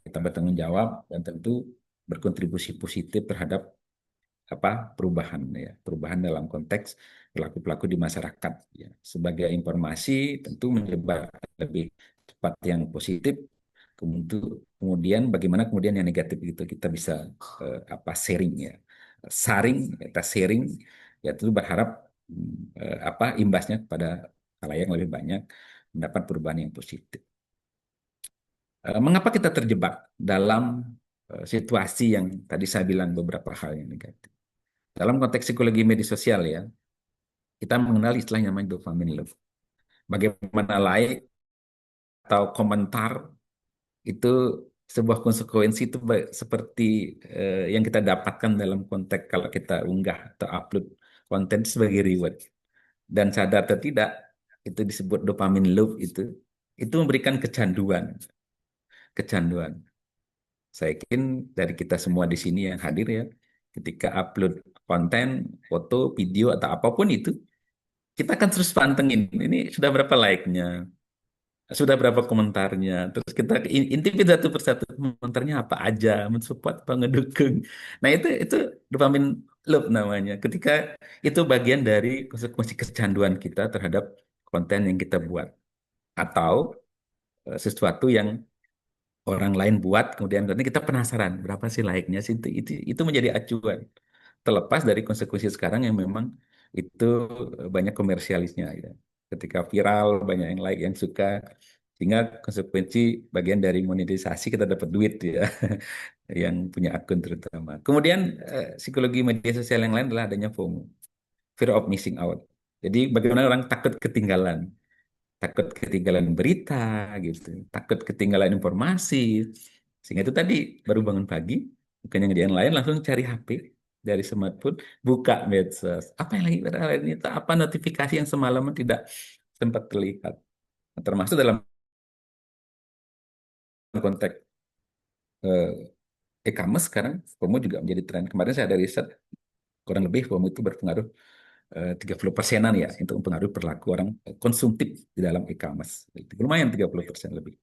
kita bertanggung jawab dan tentu berkontribusi positif terhadap perubahan ya, perubahan dalam konteks pelaku-pelaku di masyarakat ya. Sebagai informasi tentu menyebar lebih cepat yang positif, kemudian bagaimana kemudian yang negatif itu kita bisa sharing ya, kita sharing ya, tentu berharap imbasnya kepada halayak yang lebih banyak mendapat perubahan yang positif. Mengapa kita terjebak dalam situasi yang tadi saya bilang beberapa hal yang negatif? Dalam konteks psikologi media sosial ya, kita mengenal istilah yang namanya dopamine loop. Bagaimana like atau komentar itu sebuah konsekuensi itu seperti yang kita dapatkan dalam konteks kalau kita unggah atau upload konten sebagai reward. Dan sadar atau tidak, itu disebut dopamine loop itu memberikan kecanduan, kecanduan. Saya yakin dari kita semua di sini yang hadir ya, ketika upload konten, foto, video atau apapun itu, kita akan terus pantengin. Ini sudah berapa like-nya, sudah berapa komentarnya. Terus kita intipin satu persatu komentarnya apa aja, mensupport apa ngedukung. Nah itu dopamine loop namanya. Ketika itu bagian dari konsekuensi kecanduan kita terhadap konten yang kita buat atau sesuatu yang orang lain buat, kemudian nanti kita penasaran berapa sih like-nya sih, itu menjadi acuan, terlepas dari konsekuensi sekarang yang memang itu banyak komersialisnya ya, ketika viral banyak yang like yang suka, sehingga konsekuensi bagian dari monetisasi kita dapat duit ya, yang punya akun terutama. Kemudian psikologi media sosial yang lain adalah adanya FOMO, fear of missing out. Jadi bagaimana orang takut ketinggalan berita gitu, takut ketinggalan informasi. Sehingga itu tadi baru bangun pagi, bukan yang dia yang lain langsung cari HP dari smartphone, buka medsos. Apa yang lagi viral ini? Apa notifikasi yang semalam tidak sempat terlihat. Nah, termasuk dalam konteks eh, e-commerce sekarang, FOMO juga menjadi tren. Kemarin saya ada riset, kurang lebih FOMO itu berpengaruh 30%-an ya, untuk mempengaruhi perilaku orang konsumtif di dalam e-commerce. Lumayan 30% lebih.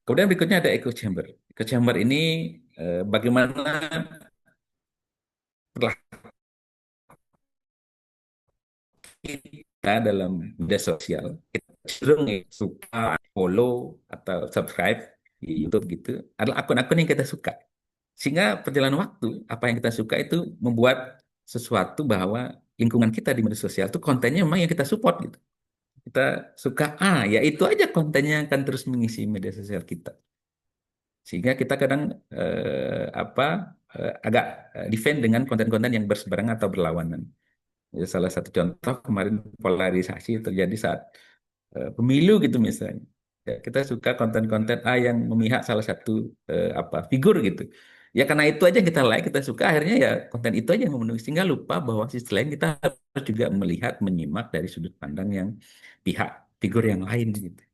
Kemudian berikutnya ada echo chamber. Echo chamber ini bagaimana perilaku kita dalam media sosial. Kita cenderung suka, follow, atau subscribe di YouTube gitu adalah akun-akun yang kita suka. Sehingga perjalanan waktu, apa yang kita suka itu membuat sesuatu bahwa lingkungan kita di media sosial itu kontennya memang yang kita support gitu. Kita suka ya itu aja kontennya yang akan terus mengisi media sosial kita. Sehingga kita kadang agak defend dengan konten-konten yang berseberangan atau berlawanan. Ya, salah satu contoh kemarin polarisasi terjadi saat pemilu gitu misalnya. Ya, kita suka konten-konten yang memihak salah satu figur gitu. Ya karena itu aja kita like, kita suka, akhirnya ya konten itu aja yang memenuhi, sehingga lupa bahwa sisi lain kita harus juga melihat, menyimak dari sudut pandang yang pihak figur yang lain gitu.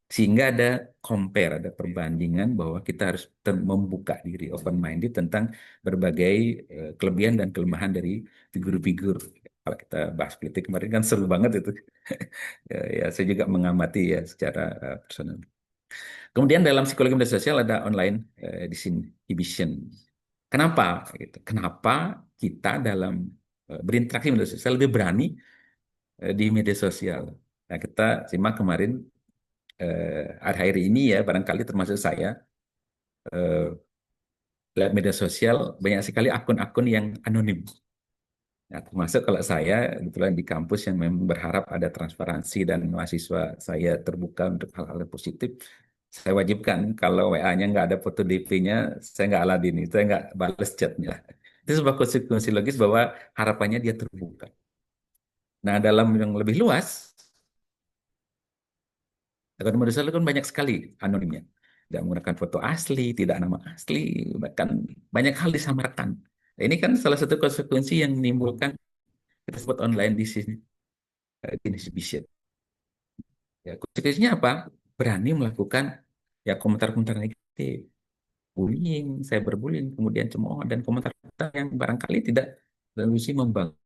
Sehingga ada compare, ada perbandingan bahwa kita harus membuka diri, open minded tentang berbagai kelebihan dan kelemahan dari figur-figur. Kalau kita bahas politik kemarin kan seru banget itu. Ya, ya, saya juga mengamati ya secara personal. Kemudian dalam psikologi media sosial ada online disinhibition. Kenapa? Gitu. Kenapa kita dalam berinteraksi media sosial lebih berani di media sosial? Nah, kita simak kemarin akhir-akhir ini ya, barangkali termasuk saya, eh, lihat media sosial banyak sekali akun-akun yang anonim. Nah, termasuk kalau saya kebetulan di kampus yang memang berharap ada transparansi dan mahasiswa saya terbuka untuk hal-hal yang positif, saya wajibkan kalau WA-nya nggak ada foto DP-nya, saya nggak aladin, saya nggak balas chatnya. Itu sebuah konsekuensi logis bahwa harapannya dia terbuka. Nah, dalam yang lebih luas, akun media sosial kan banyak sekali anonimnya. Tidak menggunakan foto asli, tidak nama asli, bahkan banyak hal disamarkan. Nah, ini kan salah satu konsekuensi yang menimbulkan kita sebut online disinhibition. Ya, konsekuensinya apa? Berani melakukan ya komentar-komentar negatif, bullying, cyberbullying, kemudian cemooh dan komentar-komentar yang barangkali tidak berfungsi membangun.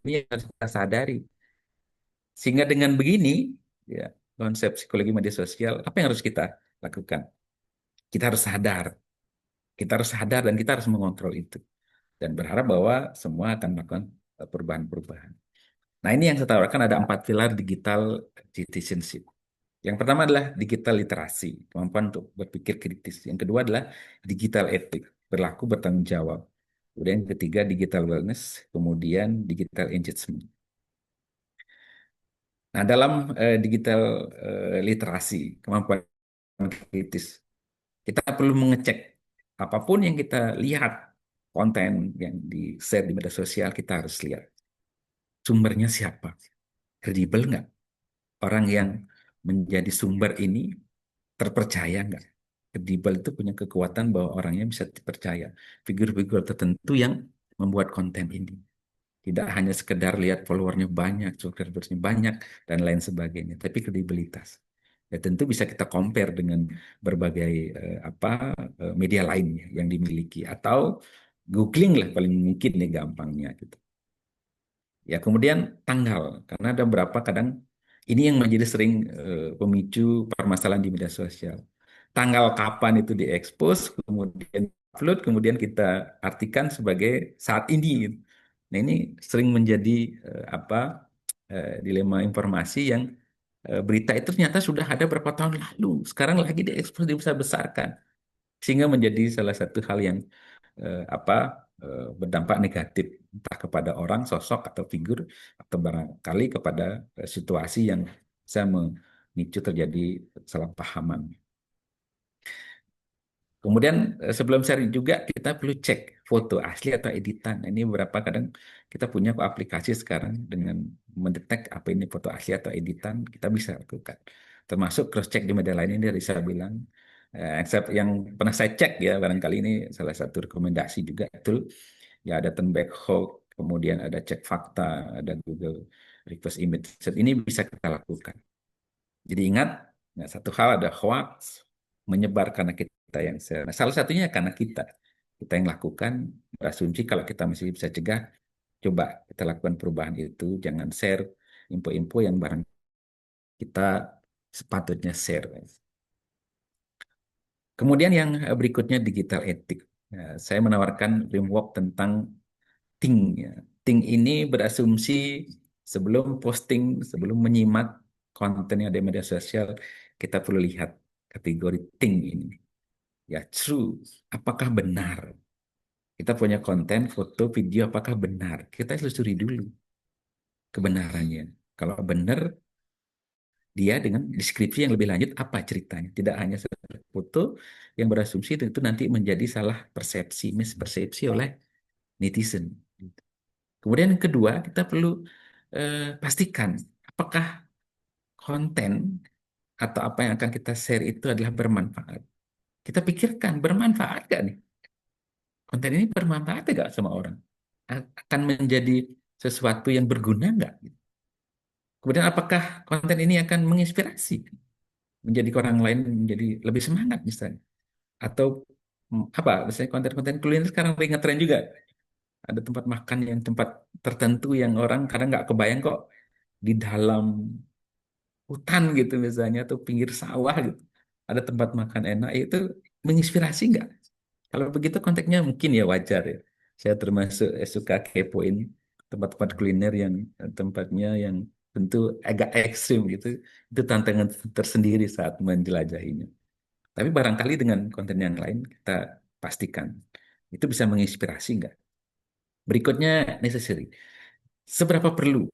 Ini yang harus kita sadari. Sehingga dengan begini, ya, konsep psikologi media sosial, apa yang harus kita lakukan. Kita harus sadar, dan kita harus mengontrol itu dan berharap bahwa semua akan melakukan perubahan-perubahan. Nah, ini yang saya tawarkan ada 4 pilar digital citizenship. Yang pertama adalah digital literasi, kemampuan untuk berpikir kritis. Yang kedua adalah digital etik, berlaku bertanggung jawab. Kemudian yang ketiga digital wellness, kemudian digital engagement. Nah, dalam digital literasi, kemampuan kritis, kita perlu mengecek apapun yang kita lihat, konten yang di-share di media sosial, kita harus lihat sumbernya siapa, kredibel nggak? Orang yang menjadi sumber ini terpercaya nggak? Kredibel itu punya kekuatan bahwa orangnya bisa dipercaya. Figur-figur tertentu yang membuat konten ini. Tidak hanya sekedar lihat followernya banyak, subscribersnya banyak, dan lain sebagainya, tapi kredibilitas. Ya tentu bisa kita compare dengan berbagai media lainnya yang dimiliki atau googling lah paling mungkin nih gampangnya gitu. Ya, kemudian tanggal, karena ada beberapa kadang ini yang menjadi sering pemicu permasalahan di media sosial. Tanggal kapan itu diekspos, kemudian upload, kemudian kita artikan sebagai saat ini, gitu. Nah, ini sering menjadi dilema informasi yang berita itu ternyata sudah ada berapa tahun lalu, sekarang lagi diekspos, dibesar-besarkan, sehingga menjadi salah satu hal yang berdampak negatif entah kepada orang, sosok atau figur atau barangkali kepada situasi yang bisa memicu terjadi salah pahaman. Kemudian sebelum sharing juga kita perlu cek foto asli atau editan. Nah, ini beberapa kadang kita punya aplikasi sekarang dengan mendetek apa ini foto asli atau editan, kita bisa lakukan. Termasuk cross check di media lain ini dari saya bilang. Except yang pernah saya cek ya, barangkali ini salah satu rekomendasi juga itu ya, ada turn back hoax, kemudian ada cek fakta, ada Google reverse image search. Ini bisa kita lakukan. Jadi ingat, ya, satu hal ada hoax menyebar karena kita yang share. Nah, salah satunya karena kita yang lakukan, berasumsi kalau kita masih bisa cegah, coba kita lakukan perubahan itu, jangan share info-info yang barang kita sepatutnya share. Kemudian yang berikutnya digital etik. Ya, saya menawarkan framework tentang Ting, ya. Ting ini berasumsi sebelum posting, sebelum menyimak konten yang ada di media sosial, kita perlu lihat kategori Ting ini. Ya, true. Apakah benar? Kita punya konten, foto, video, apakah benar? Kita telusuri dulu kebenarannya. Kalau benar, dia dengan deskripsi yang lebih lanjut, apa ceritanya. Tidak hanya sekedar foto yang berasumsi itu nanti menjadi salah persepsi, mispersepsi oleh netizen. Kemudian yang kedua, kita perlu pastikan apakah konten atau apa yang akan kita share itu adalah bermanfaat. Kita pikirkan bermanfaat gak nih? Konten ini bermanfaat gak sama orang? Akan menjadi sesuatu yang berguna nggak? Kemudian apakah konten ini akan menginspirasi, menjadi orang lain menjadi lebih semangat misalnya? Atau apa? Misalnya konten-konten kuliner sekarang lagi ngetren juga. Ada tempat makan yang tempat tertentu yang orang kadang nggak kebayang kok di dalam hutan gitu misalnya atau pinggir sawah gitu ada tempat makan enak itu menginspirasi nggak? Kalau begitu konteksnya mungkin ya wajar ya. Saya termasuk suka kepoin tempat-tempat kuliner yang tempatnya yang tentu agak ekstrim gitu. Itu tantangan tersendiri saat menjelajahinya. Tapi barangkali dengan konten yang lain kita pastikan itu bisa menginspirasi nggak? Berikutnya necessary. Seberapa perlu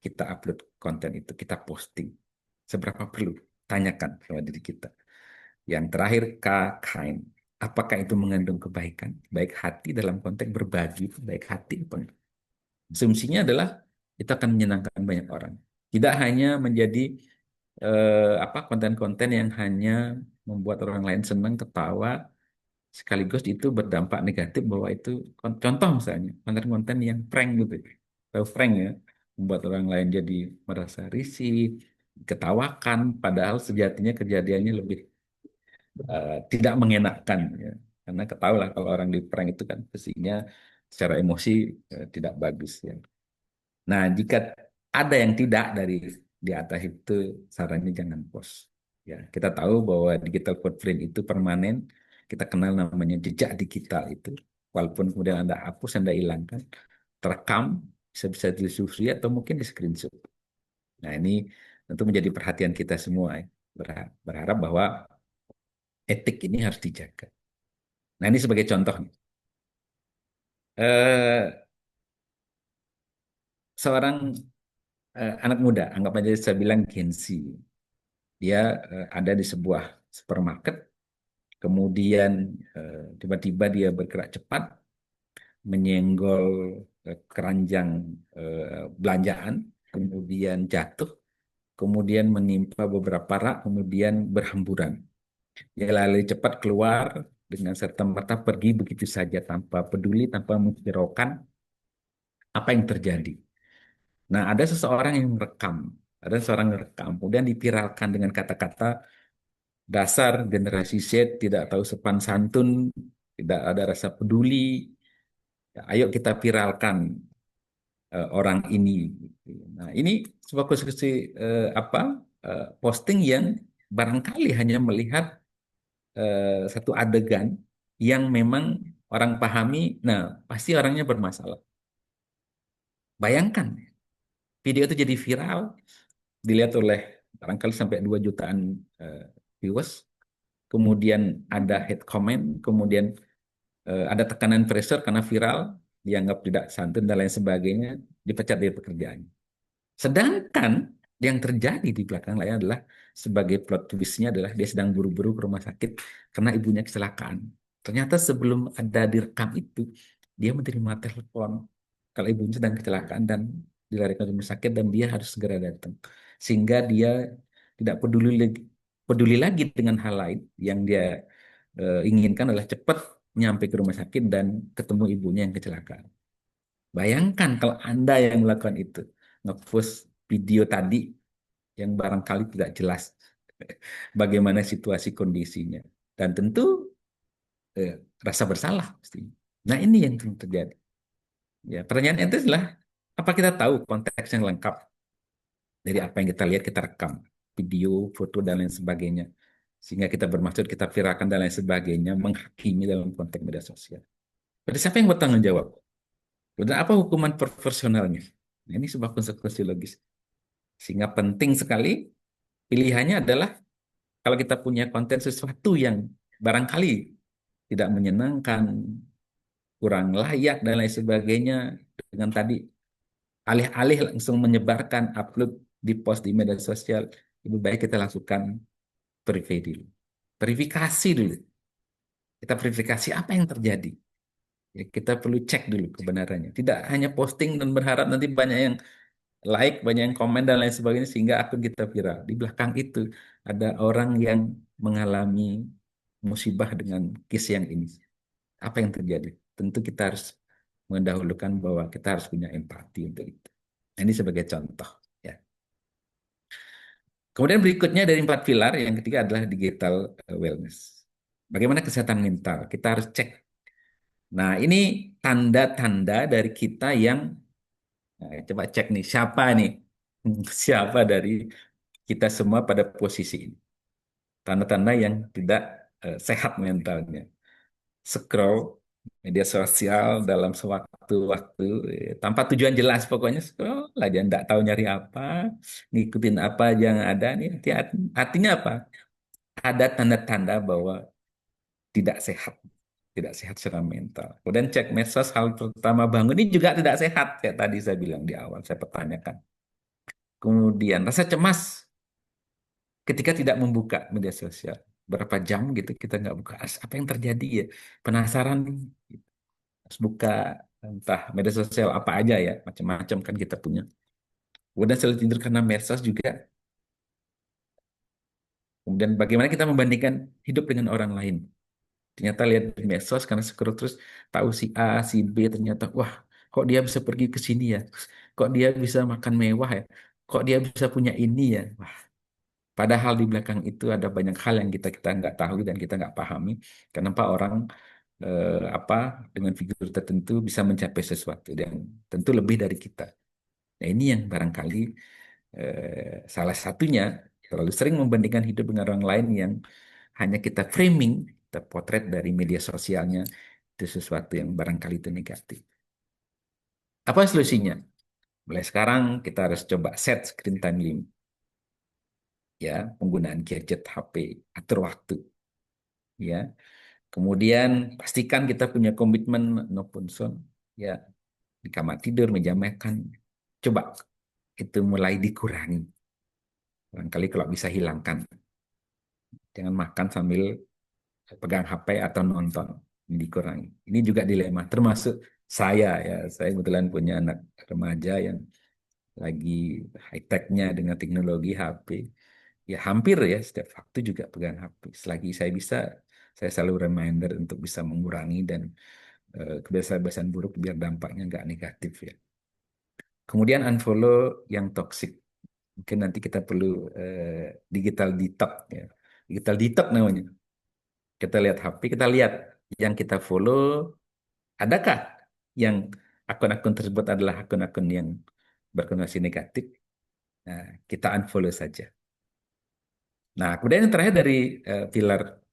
kita upload konten itu, kita posting? Seberapa perlu? Tanyakan sama diri kita. Yang terakhir, kind. Apakah itu mengandung kebaikan? Baik hati dalam konteks berbagi, baik hati apa enggak? Asumsinya adalah itu akan menyenangkan banyak orang. Tidak hanya menjadi konten-konten yang hanya membuat orang lain senang, ketawa, sekaligus itu berdampak negatif bahwa itu contoh misalnya konten-konten yang prank gitu. Tahu prank ya, membuat orang lain jadi merasa risih, ketawakan, padahal sejatinya kejadiannya lebih tidak mengenakan ya. Karena ketahuilah kalau orang di prank itu kan pastinya secara emosi tidak bagus ya. Nah, jika ada yang tidak dari di atas itu sarannya jangan post. Ya, kita tahu bahwa digital footprint itu permanen. Kita kenal namanya jejak digital itu. Walaupun kemudian Anda hapus, Anda hilangkan, terekam, bisa-bisa ditelusuri atau mungkin di screenshot. Nah, ini tentu menjadi perhatian kita semua, ya. Berharap bahwa etik ini harus dijaga. Nah, ini sebagai contoh nih. Eh, Seorang anak muda, anggap aja saya bilang Gen Z. Dia ada di sebuah supermarket, kemudian tiba-tiba dia bergerak cepat, menyenggol keranjang belanjaan, kemudian jatuh, kemudian menimpa beberapa rak, kemudian berhamburan. Dia lari cepat keluar dengan serta-merta pergi begitu saja tanpa peduli, tanpa menghiraukan apa yang terjadi. Nah, ada seseorang yang merekam, ada seorang yang merekam, kemudian dipiralkan dengan kata-kata dasar generasi Z tidak tahu sopan santun, tidak ada rasa peduli. Ya, ayo kita viralkan orang ini. Nah, ini sebuah konstruksi apa posting yang barangkali hanya melihat satu adegan yang memang orang pahami. Nah, pasti orangnya bermasalah. Bayangkan video itu jadi viral, dilihat oleh barangkali sampai 2 jutaan eh, viewers, kemudian ada hate comment, kemudian ada tekanan pressure karena viral, dianggap tidak santun dan lain sebagainya, dipecat dari pekerjaan. Sedangkan yang terjadi di belakang layar adalah sebagai plot twistnya adalah dia sedang buru-buru ke rumah sakit karena ibunya kecelakaan. Ternyata sebelum ada direkam itu, dia menerima telepon kalau ibunya sedang kecelakaan dan dilarikan ke rumah sakit dan dia harus segera datang. Sehingga dia tidak peduli lagi dengan hal lain yang dia inginkan adalah cepat nyampe ke rumah sakit dan ketemu ibunya yang kecelakaan. Bayangkan kalau Anda yang melakukan itu, ngepost video tadi yang barangkali tidak jelas bagaimana situasi kondisinya. Dan tentu eh, rasa bersalah pasti. Nah, ini yang terjadi. Ya, pertanyaan itu adalah apa kita tahu konteks yang lengkap dari apa yang kita lihat, kita rekam video, foto dan lain sebagainya. Sehingga kita bermaksud kita viralkan dan lain sebagainya, menghakimi dalam konteks media sosial. Berarti siapa yang bertanggung jawab? Dan apa hukuman proporsionalnya? Nah, ini sebuah konsekuensi logis. Sehingga penting sekali pilihannya adalah kalau kita punya konten sesuatu yang barangkali tidak menyenangkan, kurang layak dan lain sebagainya, dengan tadi alih-alih langsung menyebarkan upload di post di media sosial, lebih baik kita lakukan verify dulu. Verifikasi dulu. Kita verifikasi apa yang terjadi. Ya, kita perlu cek dulu kebenarannya. Tidak hanya posting dan berharap nanti banyak yang like, banyak yang komen dan lain sebagainya sehingga akun kita viral. Di belakang itu ada orang yang mengalami musibah dengan case yang ini. Apa yang terjadi? Tentu kita harus mendahulukan bahwa kita harus punya empati untuk itu. Nah, ini sebagai contoh. Ya. Kemudian berikutnya dari 4 pilar, yang ketiga adalah digital wellness. Bagaimana kesehatan mental? Kita harus cek. Nah, ini tanda-tanda dari kita yang, nah, coba cek nih, siapa nih? Siapa dari kita semua pada posisi ini. Tanda-tanda yang tidak sehat mentalnya. Scroll media sosial dalam sewaktu-waktu tanpa tujuan jelas, pokoknya scroll aja nggak tahu nyari apa, ngikutin apa aja yang ada nih. Artinya apa? Ada tanda-tanda bahwa tidak sehat, tidak sehat secara mental. Kemudian cek medsos, hal pertama bangun ini juga tidak sehat, kayak tadi saya bilang di awal saya pertanyakan. Kemudian rasa cemas ketika tidak membuka media sosial, berapa jam gitu kita nggak buka. Apa yang terjadi ya, penasaran, harus buka entah media sosial apa aja ya, macam-macam kan kita punya. Kemudian selalu tidur karena medsos juga. Kemudian bagaimana kita membandingkan hidup dengan orang lain. Ternyata lihat di medsos karena scroll terus tahu si A, si B, ternyata wah, kok dia bisa pergi ke sini ya? Kok dia bisa makan mewah ya? Kok dia bisa punya ini ya? Wah, padahal di belakang itu ada banyak hal yang kita kita nggak tahu dan kita nggak pahami. Kenapa orang apa dengan figur tertentu bisa mencapai sesuatu dan tentu lebih dari kita. Nah, ini yang barangkali salah satunya Terlalu sering membandingkan hidup dengan orang lain yang hanya kita framing, kita potret dari media sosialnya, itu sesuatu yang barangkali itu negatif. Apa solusinya? Mulai sekarang kita harus coba set screen time limit, ya, penggunaan gadget, HP, atur waktu, ya. Kemudian pastikan kita punya komitmen no phone zone, ya, di kamar tidur, meja makan. Coba itu mulai dikurangi. Barangkali kalau bisa hilangkan. Jangan makan sambil pegang HP atau nonton. Ini dikurangi. Ini juga dilema. Termasuk saya, ya. Saya kebetulan punya anak remaja yang lagi high-tech-nya dengan teknologi HP. Ya hampir ya setiap waktu juga pegang HP. Selagi saya bisa, saya selalu reminder untuk bisa mengurangi dan kebiasaan-kebiasaan buruk biar dampaknya nggak negatif ya. Kemudian unfollow yang toxic. Mungkin nanti kita perlu digital detox ya. Digital detox namanya. Kita lihat HP, kita lihat yang kita follow, adakah yang akun-akun tersebut adalah akun-akun yang berkonotasi negatif. Nah, kita unfollow saja. Nah, kemudian yang terakhir dari pilar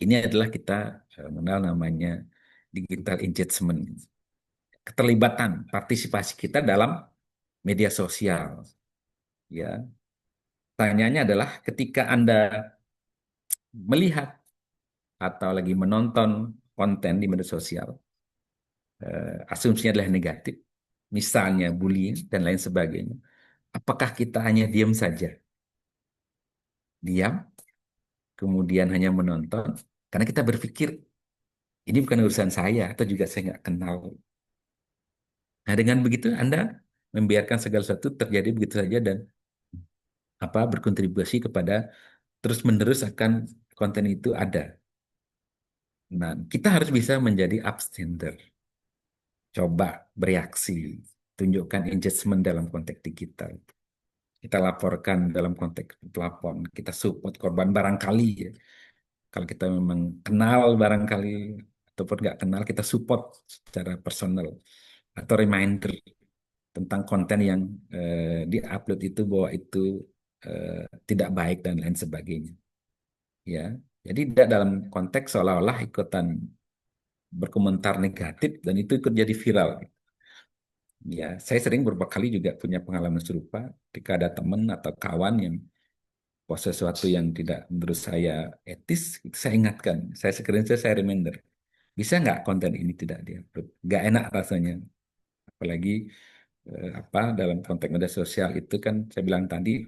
ini adalah kita mengenal namanya digital engagement, keterlibatan, partisipasi kita dalam media sosial. Ya, tanyanya adalah ketika Anda melihat atau lagi menonton konten di media sosial, asumsinya adalah negatif, misalnya bullying dan lain sebagainya. Apakah kita hanya diam saja? Diam, kemudian hanya menonton, karena kita berpikir ini bukan urusan saya atau juga saya nggak kenal. Nah, dengan begitu Anda membiarkan segala sesuatu terjadi begitu saja dan apa berkontribusi kepada terus-menerus akan konten itu ada. Nah, kita harus bisa menjadi upstander. Coba bereaksi, tunjukkan engagement dalam konteks digital. Kita laporkan dalam konteks pelapor, kita support korban barangkali ya. Kalau kita memang kenal barangkali ataupun nggak kenal, kita support secara personal atau reminder tentang konten yang di-upload itu bahwa itu tidak baik dan lain sebagainya. Ya, jadi tidak dalam konteks seolah-olah ikutan berkomentar negatif dan itu ikut jadi viral. Ya, saya sering beberapa kali juga punya pengalaman serupa ketika ada teman atau kawan yang post sesuatu yang tidak menurut saya etis, itu saya ingatkan, saya screenshot, saya reminder. Bisa nggak konten ini tidak diupload? Nggak enak rasanya. Apalagi apa dalam konteks media sosial itu kan saya bilang tadi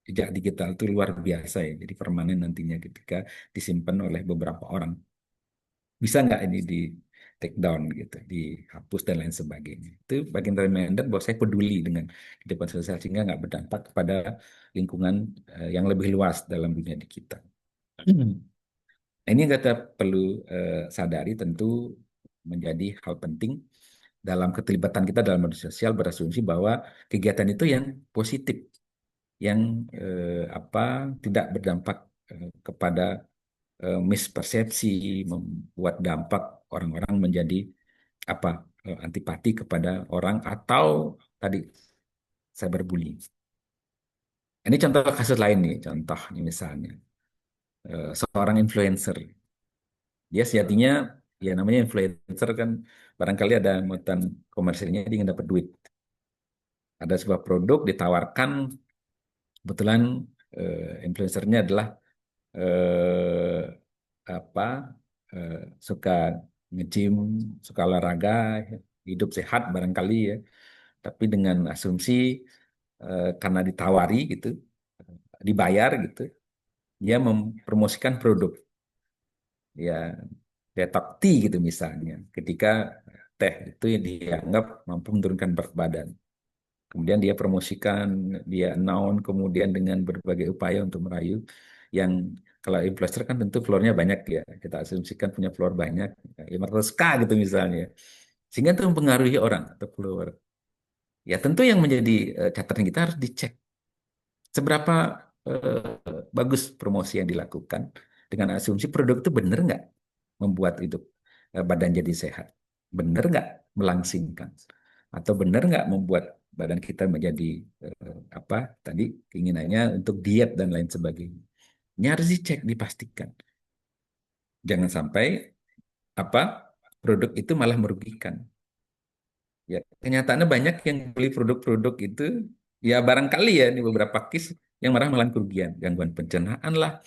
jejak digital itu luar biasa ya. Jadi permanen nantinya ketika disimpan oleh beberapa orang. Bisa nggak ini di take down gitu, dihapus dan lain sebagainya. Itu bagian reminder bahwa saya peduli dengan kehidupan sosial sehingga nggak berdampak kepada lingkungan yang lebih luas dalam dunia digital. Nah, ini yang kita perlu sadari tentu menjadi hal penting dalam keterlibatan kita dalam media sosial berasumsi bahwa kegiatan itu yang positif, yang apa tidak berdampak kepada mispersepsi, membuat dampak orang-orang menjadi apa antipati kepada orang atau tadi cyberbullying. Ini contoh kasus lain nih, contoh nih misalnya seorang influencer, dia sejatinya ya namanya influencer kan barangkali ada muatan komersilnya dia ingin dapat duit. Ada sebuah produk ditawarkan, kebetulan influencernya adalah eh, apa eh, suka nge-gym, suka olahraga, hidup sehat barangkali ya. Tapi dengan asumsi karena ditawari gitu, dibayar gitu, dia mempromosikan produk ya detox tea gitu misalnya. Ketika teh itu yang dianggap mampu menurunkan berat badan. Kemudian dia promosikan, dia announce, kemudian dengan berbagai upaya untuk merayu yang kalau influencer kan tentu followernya banyak ya. Kita asumsikan punya follower banyak, 500K gitu misalnya. Sehingga itu mempengaruhi orang atau follower. Ya tentu yang menjadi catatan kita harus dicek. Seberapa bagus promosi yang dilakukan dengan asumsi produk itu benar nggak membuat hidup badan jadi sehat? Benar nggak melangsingkan? Atau benar nggak membuat badan kita menjadi apa tadi keinginannya untuk diet dan lain sebagainya. Ini harus dicek, dipastikan. Jangan sampai apa produk itu malah merugikan. Ya, kenyataannya banyak yang beli produk-produk itu ya barangkali ya ini beberapa case yang malah kerugian, gangguan pencernaan lah,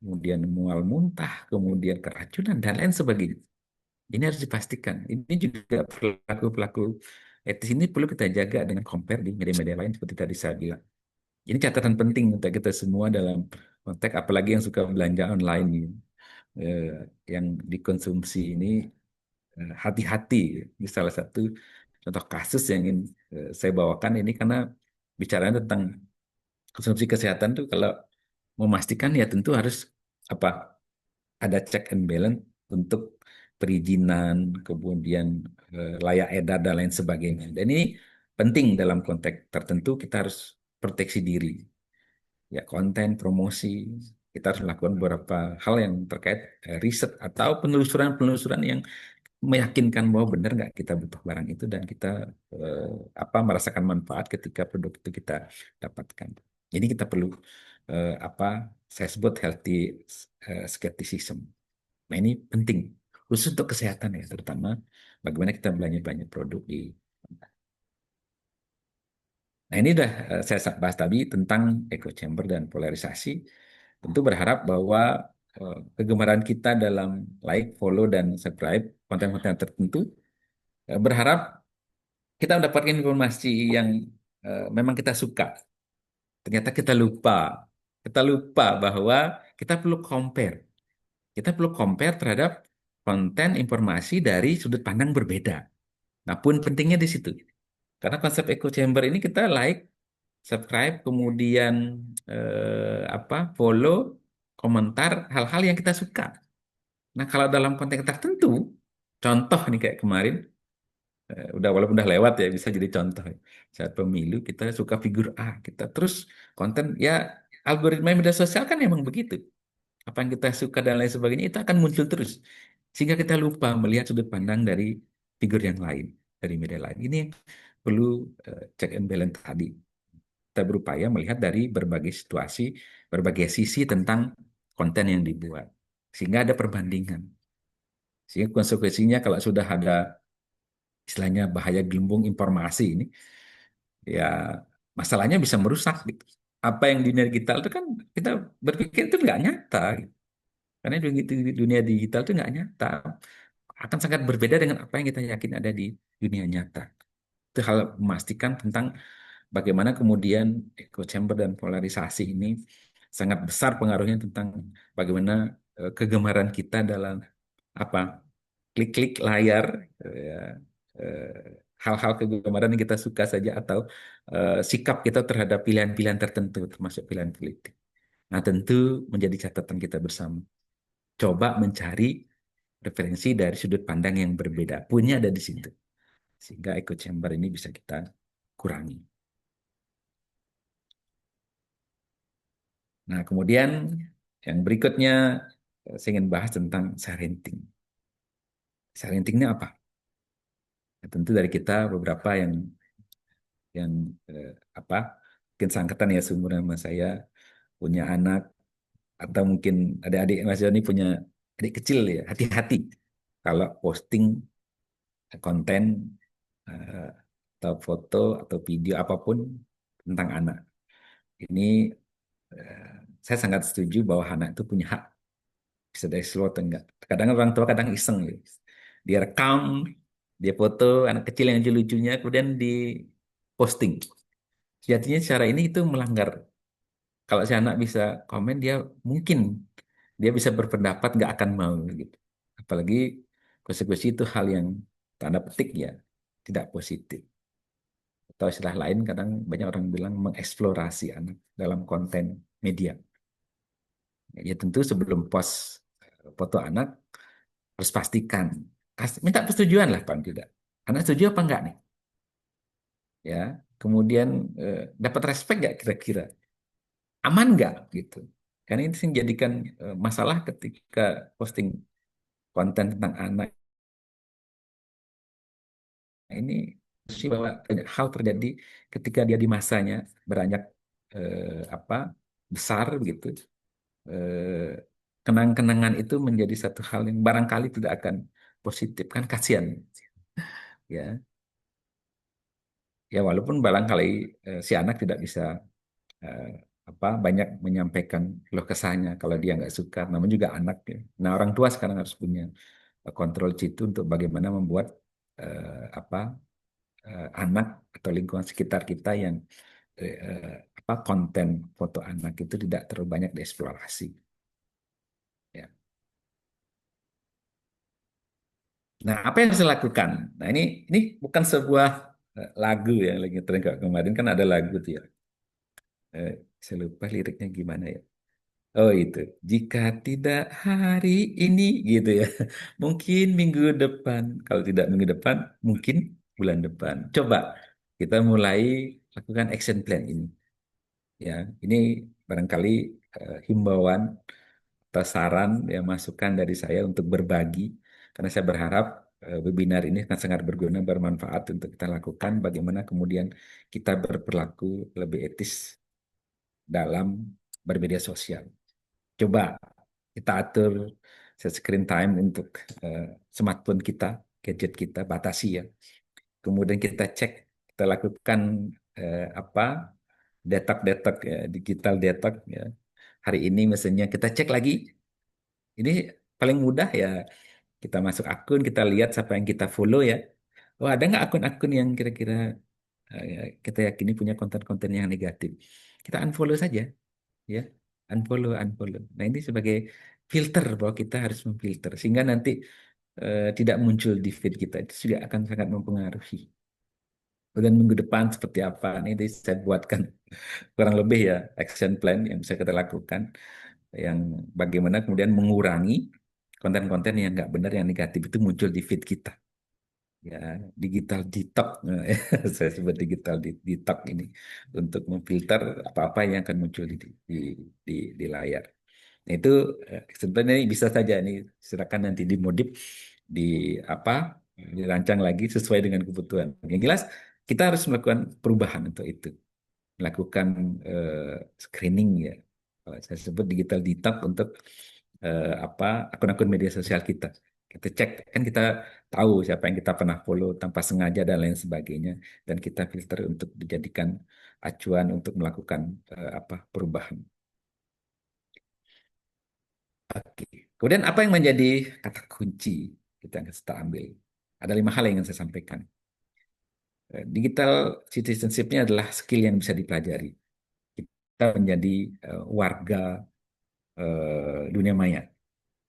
kemudian mual muntah, kemudian keracunan dan lain sebagainya. Ini harus dipastikan. Ini juga pelaku-pelaku etis ini perlu kita jaga dengan compare di media-media lain seperti tadi saya bilang. Ini catatan penting untuk kita semua dalam konteks apalagi yang suka belanja online ini. Eh, yang dikonsumsi ini hati-hati. Ini salah satu contoh kasus yang ingin saya bawakan ini karena bicara tentang konsumsi kesehatan tuh kalau memastikan ya tentu harus apa ada check and balance untuk perizinan, kemudian layak edar dan lain sebagainya. Dan ini penting dalam konteks tertentu kita harus proteksi diri. Ya konten, promosi, kita harus melakukan beberapa hal yang terkait riset atau penelusuran-penelusuran yang meyakinkan bahwa benar nggak kita butuh barang itu dan kita eh, apa merasakan manfaat ketika produk itu kita dapatkan. Jadi kita perlu apa saya sebut healthy skepticism. Nah ini penting khusus untuk kesehatan ya, terutama bagaimana kita belanja banyak produk di. Nah ini udah saya bahas tadi tentang echo chamber dan polarisasi. Tentu berharap bahwa kegemaran kita dalam like, follow, dan subscribe konten-konten tertentu berharap kita mendapatkan informasi yang memang kita suka. Ternyata kita lupa. Kita lupa bahwa kita perlu compare. Kita perlu compare terhadap konten informasi dari sudut pandang berbeda. Nah, pun pentingnya di situ. Karena konsep echo chamber ini kita like, subscribe, kemudian apa, follow, komentar hal-hal yang kita suka. Nah, kalau dalam konteks tertentu, contoh nih kayak kemarin, udah walaupun udah lewat ya bisa jadi contoh. Saat pemilu kita suka figur A, kita terus konten ya algoritma media sosial kan emang begitu. Apa yang kita suka dan lain sebagainya itu akan muncul terus. Sehingga kita lupa melihat sudut pandang dari figur yang lain, dari media lain. Ini yang perlu check and balance tadi. Kita berupaya melihat dari berbagai situasi, berbagai sisi tentang konten yang dibuat. Sehingga ada perbandingan. Sehingga konsekuensinya kalau sudah ada istilahnya bahaya gelembung informasi ini, ya masalahnya bisa merusak gitu. Apa yang di dunia digital itu kan kita berpikir itu nggak nyata, gitu. Karena di dunia digital itu nggak nyata, akan sangat berbeda dengan apa yang kita yakin ada di dunia nyata. Itu hal memastikan tentang bagaimana kemudian echo chamber dan polarisasi ini sangat besar pengaruhnya tentang bagaimana kegemaran kita dalam apa klik-klik layar ya, hal-hal kegemaran yang kita suka saja atau sikap kita terhadap pilihan-pilihan tertentu termasuk pilihan politik. Nah, tentu menjadi catatan kita bersama. Coba mencari referensi dari sudut pandang yang berbeda. Punya ada di situ. Sehingga echo chamber ini bisa kita kurangi. Nah, kemudian yang berikutnya saya ingin bahas tentang parenting. Parenting ini apa? Ya, tentu dari kita beberapa yang apa mungkin sangkatan ya seumuran sama saya punya anak atau mungkin adik-adik Mas Joni punya adik kecil ya hati-hati kalau posting konten eh, atau foto atau video apapun tentang anak ini eh, saya sangat setuju bahwa anak itu punya hak bisa dari slow atau enggak kadang orang tua kadang iseng gitu. Dia rekam dia foto anak kecil yang lucu-lucunya kemudian di posting sejatinya secara ini itu melanggar. Kalau si anak bisa komen, mungkin dia bisa berpendapat nggak akan mau gitu. Apalagi konsekuensi itu hal yang tanda petik ya tidak positif. Atau istilah lain kadang banyak orang bilang mengeksplorasi anak dalam konten media. Ya tentu sebelum post foto anak harus pastikan minta persetujuan lah paling tidak. Anak setuju apa enggak nih? Ya, kemudian dapat respect nggak kira-kira? Aman nggak gitu? Karena itu yang jadikan masalah ketika posting konten tentang anak ini bahwa banyak hal terjadi ketika dia di masanya beranjak apa besar begitu. Eh, Kenang-kenangan itu menjadi satu hal yang barangkali tidak akan positif kan kasihan ya. Ya walaupun barangkali si anak tidak bisa eh, banyak menyampaikan keluh kesahnya kalau dia nggak suka, namun juga anak ya. Nah orang tua sekarang harus punya kontrol situ untuk bagaimana membuat anak atau lingkungan sekitar kita yang konten foto anak itu tidak terlalu banyak dieksplorasi. Ya. Nah, apa yang saya lakukan? Nah, ini bukan sebuah lagu ya, lagi tren kemarin kan ada lagu tuh ya. Eh, saya lupa liriknya gimana ya. Oh itu, jika tidak hari ini gitu ya, mungkin minggu depan. Kalau tidak minggu depan, mungkin bulan depan. Coba kita mulai lakukan action plan ini. Ya, ini barangkali himbauan atau saran ya masukan dari saya untuk berbagi karena saya berharap webinar ini akan sangat berguna bermanfaat untuk kita lakukan bagaimana kemudian kita berperilaku lebih etis dalam bermedia sosial. Coba kita atur screen time untuk smartphone kita, gadget kita batasi ya. Kemudian kita cek, kita lakukan apa detak-detak ya, digital detak ya. Hari ini misalnya kita cek lagi, ini paling mudah ya kita masuk akun, kita lihat siapa yang kita follow ya. Oh ada nggak akun-akun yang kira-kira kita yakini punya konten-konten yang negatif? Kita unfollow saja ya, unfollow, unfollow. Nah ini sebagai filter bahwa kita harus memfilter sehingga nanti tidak muncul di feed kita itu juga akan sangat mempengaruhi. Dan minggu depan seperti apa? Ini saya buatkan kurang lebih ya action plan yang bisa kita lakukan yang bagaimana kemudian mengurangi konten-konten yang nggak benar yang negatif itu muncul di feed kita ya digital detox saya sebut digital detox ini untuk memfilter apa-apa yang akan muncul di, di layar. Nah, itu sebenarnya bisa saja nih silakan nanti dimodif di apa dirancang lagi sesuai dengan kebutuhan. Yang jelas kita harus melakukan perubahan untuk itu melakukan screening ya. Saya sebut digital detox untuk akun-akun media sosial kita. Kita cek kan kita tahu siapa yang kita pernah follow tanpa sengaja dan lain sebagainya dan kita filter untuk dijadikan acuan untuk melakukan perubahan. Oke. Kemudian apa yang menjadi kata kunci kita yang kita ambil? Ada 5 hal yang ingin saya sampaikan. Digital citizenship-nya adalah skill yang bisa dipelajari. Kita menjadi warga dunia maya,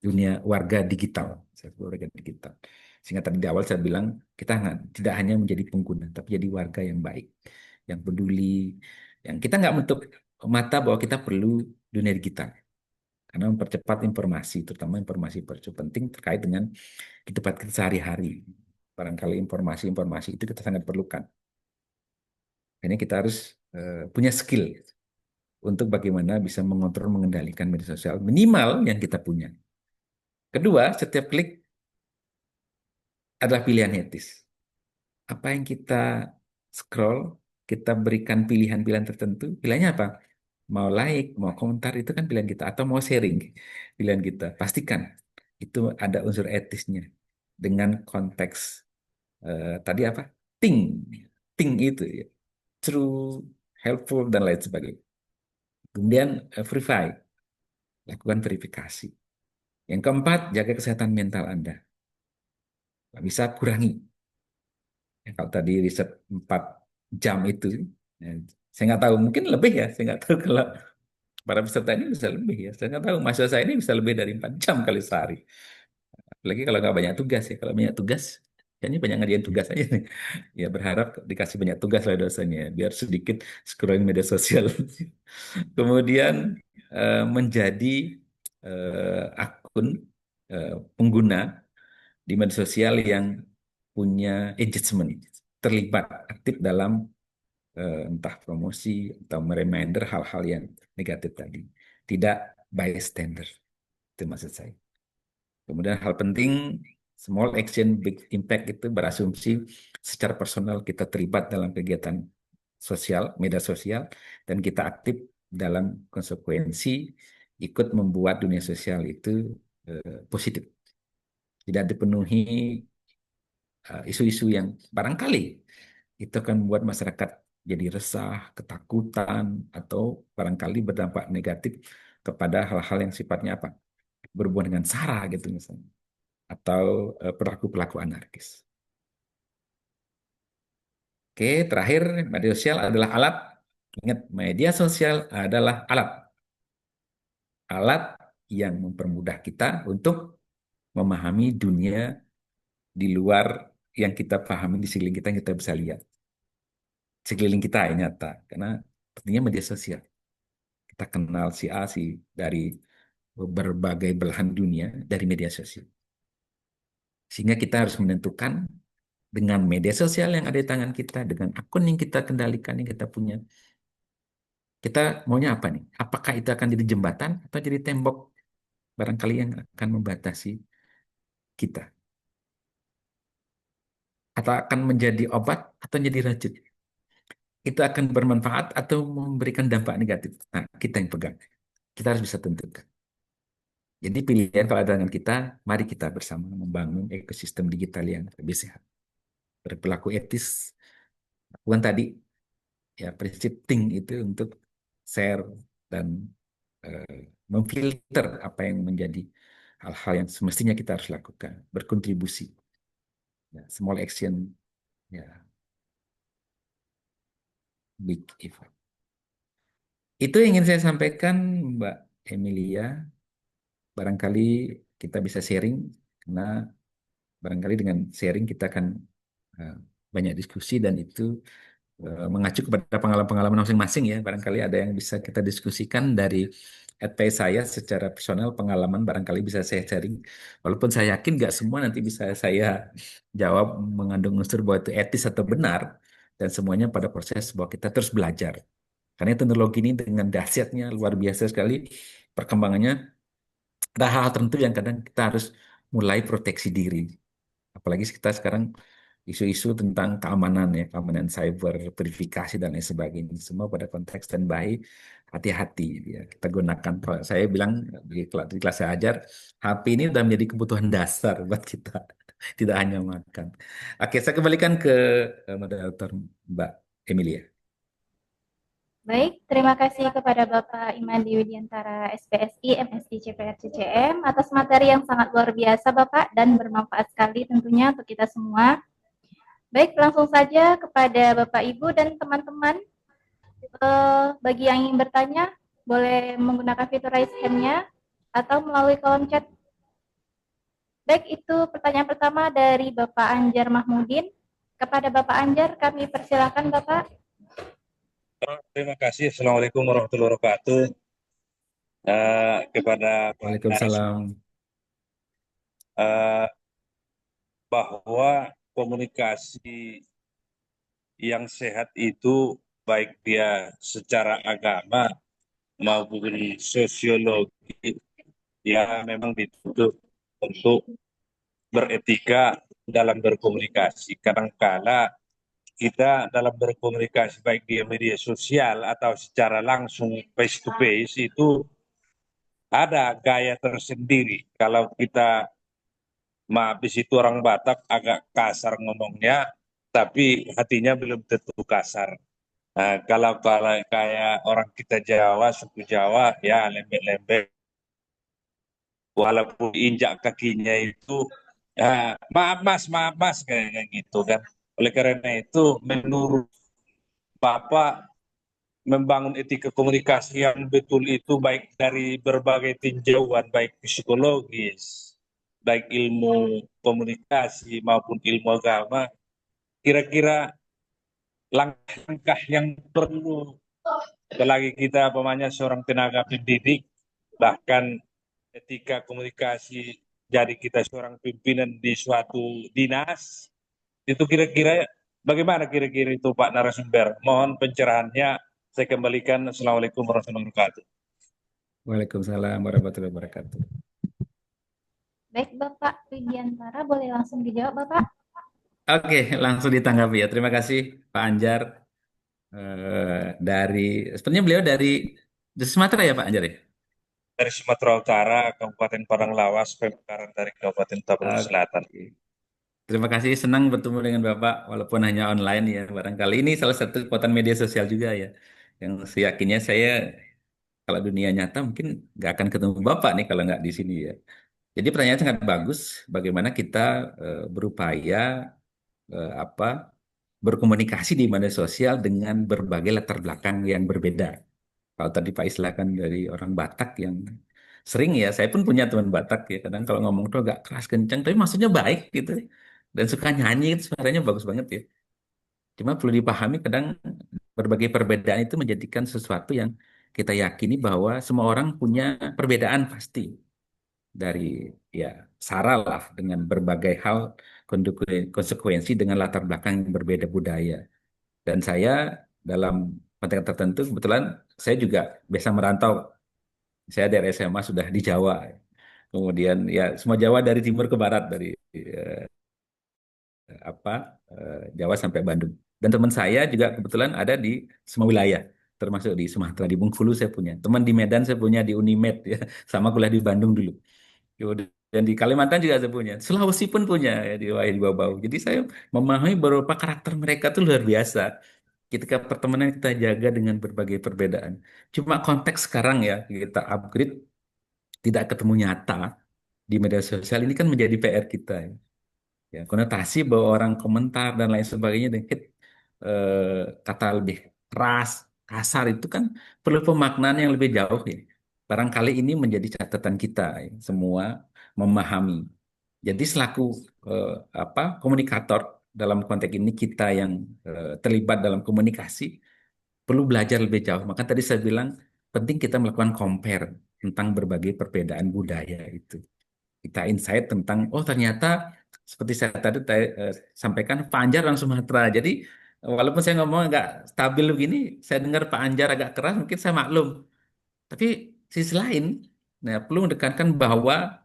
dunia warga digital. Saya sebut warga digital. Sehingga tadi di awal saya bilang kita tidak hanya menjadi pengguna, tapi jadi warga yang baik, yang peduli, yang kita nggak menutup mata bahwa kita perlu dunia digital karena mempercepat informasi, terutama informasi penting terkait dengan kehidupan kita sehari-hari. Barangkali informasi-informasi itu kita sangat perlukan. Ini kita harus punya skill untuk bagaimana bisa mengontrol, mengendalikan media sosial minimal yang kita punya. Kedua, setiap klik adalah pilihan etis. Apa yang kita scroll, kita berikan pilihan-pilihan tertentu. Pilihannya apa? Mau like, mau komentar, itu kan pilihan kita. Atau mau sharing, pilihan kita. Pastikan itu ada unsur etisnya. Dengan konteks tadi apa? Think. Think itu ya. True, helpful, dan lain sebagainya. Kemudian verify. Lakukan verifikasi. Yang keempat, jaga kesehatan mental Anda. Nggak bisa kurangi. Ya, kalau tadi riset 4 jam itu, ya, saya nggak tahu, mungkin lebih ya, saya nggak tahu kalau para peserta ini bisa lebih ya. Saya nggak tahu, mahasiswa saya ini bisa lebih dari 4 jam kali sehari. Apalagi kalau nggak banyak tugas ya. Kalau banyak tugas, kayaknya banyak ngerjain tugas aja nih. Ya berharap dikasih banyak tugas oleh dosennya, biar sedikit scrolling media sosial. Kemudian menjadi akun pengguna di media sosial yang punya engagement, terlibat aktif dalam entah promosi atau reminder hal-hal yang negatif tadi. Tidak bystander, itu maksud saya. Kemudian hal penting, Small action, big impact itu berasumsi secara personal kita terlibat dalam kegiatan sosial, media sosial, dan kita aktif dalam konsekuensi ikut membuat dunia sosial itu positif. Tidak dipenuhi isu-isu yang barangkali itu akan membuat masyarakat jadi resah, ketakutan, atau barangkali berdampak negatif kepada hal-hal yang sifatnya apa? Berhubungan dengan SARA gitu misalnya, atau perilaku-perilaku anarkis. Oke, terakhir, media sosial adalah alat. Ingat, media sosial adalah alat. Alat yang mempermudah kita untuk memahami dunia di luar yang kita pahami di sekeliling kita yang kita bisa lihat. Sekeliling kita ya nyata. Karena pentingnya media sosial. Kita kenal si A, si dari berbagai belahan dunia dari media sosial. Sehingga kita harus menentukan dengan media sosial yang ada di tangan kita, dengan akun yang kita kendalikan, yang kita punya, kita maunya apa nih? Apakah itu akan jadi jembatan atau jadi tembok barangkali yang akan membatasi kita? Atau akan menjadi obat atau menjadi racun? Itu akan bermanfaat atau memberikan dampak negatif? Nah, kita yang pegang. Kita harus bisa tentukan. Jadi pilihan kalau ada dengan kita, mari kita bersama membangun ekosistem digital yang lebih sehat. Berperilaku etis, bukan tadi ya prinsip think itu untuk share dan memfilter apa yang menjadi hal-hal yang semestinya kita harus lakukan, berkontribusi, ya, small action, ya, big effort. Itu yang ingin saya sampaikan, Mbak Emilia. Barangkali kita bisa sharing, karena barangkali dengan sharing kita akan eh, banyak diskusi dan itu mengacu kepada pengalaman-pengalaman masing-masing ya. Barangkali ada yang bisa kita diskusikan dari advice saya secara personal, pengalaman barangkali bisa saya sharing. Walaupun saya yakin nggak semua nanti bisa saya jawab mengandung unsur bahwa itu etis atau benar. Dan semuanya pada proses bahwa kita terus belajar. Karena teknologi ini dengan dahsyatnya luar biasa sekali perkembangannya. Ada hal-hal tertentu yang kadang kita harus mulai proteksi diri. Apalagi kita sekarang isu-isu tentang keamanan ya, keamanan cyber, verifikasi dan lain sebagainya. Semua pada konteks standby, hati-hati ya. Kita gunakan, kalau saya bilang di kelas saya ajar, HP ini sudah menjadi kebutuhan dasar buat kita, tidak hanya makan. Oke, saya kembalikan ke moderator Mbak Emilia. Baik, terima kasih kepada Bapak Imandi Widiantara SPSI MSI CPR CCM atas materi yang sangat luar biasa Bapak dan bermanfaat sekali tentunya untuk kita semua. Baik, langsung saja kepada Bapak Ibu dan teman-teman. Bagi yang ingin bertanya, boleh menggunakan fitur raise hand-nya atau melalui kolom chat. Baik, itu pertanyaan pertama dari Bapak Anjar Mahmudin. Kepada Bapak Anjar, kami persilakan Bapak. Terima kasih. Assalamualaikum warahmatullahi wabarakatuh. Kepada Waalaikumsalam. bahwa komunikasi yang sehat itu baik dia secara agama maupun sosiologi ya memang dituntut untuk beretika dalam berkomunikasi. Kadangkala kita dalam berkomunikasi baik di media sosial atau secara langsung face to face itu ada gaya tersendiri. Kalau kita, maaf di situ orang Batak agak kasar ngomongnya, tapi hatinya belum tentu kasar. Nah, kalau kayak orang kita Jawa, suku Jawa, ya lembek-lembek, walaupun injak kakinya itu, ya, maaf mas, kayak gitu kan. Oleh karena itu, menurut Bapak, membangun etika komunikasi yang betul itu baik dari berbagai tinjauan, baik psikologis, baik ilmu komunikasi maupun ilmu agama, kira-kira langkah-langkah yang perlu, apalagi kita pemanya seorang tenaga pendidik, bahkan etika komunikasi jadi kita seorang pimpinan di suatu dinas, itu kira-kira bagaimana kira-kira itu Pak narasumber? Mohon pencerahannya. Saya kembalikan. Assalamualaikum warahmatullahi wabarakatuh. Waalaikumsalam warahmatullahi wabarakatuh. Baik, Bapak Widiantara, boleh langsung dijawab, Bapak? Oke, langsung ditanggapi ya. Terima kasih Pak Anjar dari sebenarnya beliau dari Sumatera ya Pak Anjar ya. Dari Sumatera Utara, Kabupaten Padang Lawas, Pemekaran dari Kabupaten Tapanuli Selatan. Oke. Terima kasih, senang bertemu dengan Bapak walaupun hanya online ya. Barangkali ini salah satu kekuatan media sosial juga ya. Yang seyakinnya saya kalau dunia nyata mungkin nggak akan ketemu Bapak nih kalau nggak di sini ya. Jadi pertanyaan sangat bagus, bagaimana kita berupaya apa berkomunikasi di media sosial dengan berbagai latar belakang yang berbeda. Kalau tadi Pak Islah kan dari orang Batak yang sering ya, saya pun punya teman Batak ya, kadang kalau ngomong tuh agak keras kencang, tapi maksudnya baik gitu. Dan suka nyanyi, itu suaranya bagus banget ya. Cuma perlu dipahami kadang berbagai perbedaan itu menjadikan sesuatu yang kita yakini bahwa semua orang punya perbedaan pasti dari ya sara lah dengan berbagai hal konsekuensi dengan latar belakang yang berbeda budaya. Dan saya dalam konteks tertentu kebetulan saya juga biasa merantau. Saya dari SMA sudah di Jawa. Kemudian ya semua Jawa dari timur ke barat dari eh, apa Jawa sampai Bandung. Dan teman saya juga kebetulan ada di semua wilayah, termasuk di Sumatera, di Bengkulu saya punya. Teman di Medan saya punya di Unimed ya, sama kuliah di Bandung dulu. Dan di Kalimantan juga saya punya. Sulawesi pun punya ya di Bau. Jadi saya memahami beberapa karakter mereka tuh luar biasa. Ketika pertemanan kita jaga dengan berbagai perbedaan. Cuma konteks sekarang ya kita upgrade tidak ketemu nyata di media sosial ini kan menjadi PR kita ya. Ya, konotasi bahwa orang komentar dan lain sebagainya dengan kata lebih keras, kasar itu kan perlu pemaknaan yang lebih jauh ya. Barangkali ini menjadi catatan kita ya, semua memahami. Jadi selaku eh, komunikator dalam konteks ini kita yang terlibat dalam komunikasi perlu belajar lebih jauh. Maka tadi saya bilang penting kita melakukan compare tentang berbagai perbedaan budaya itu. Kita insight tentang oh ternyata seperti saya tadi sampaikan Pak Anjar orang Sumatera. Jadi walaupun saya ngomong agak stabil begini, saya dengar Pak Anjar agak keras mungkin saya maklum. Tapi sisi lain, nah, perlu menekankan bahwa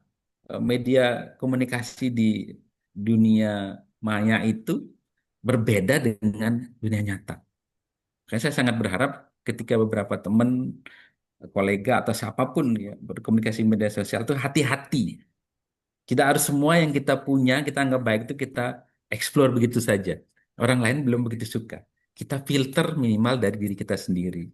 media komunikasi di dunia maya itu berbeda dengan dunia nyata. Makanya saya sangat berharap ketika beberapa teman, kolega atau siapapun ya berkomunikasi media sosial itu hati-hati. Tidak harus semua yang kita punya, kita anggap baik itu kita explore begitu saja. Orang lain belum begitu suka. Kita filter minimal dari diri kita sendiri.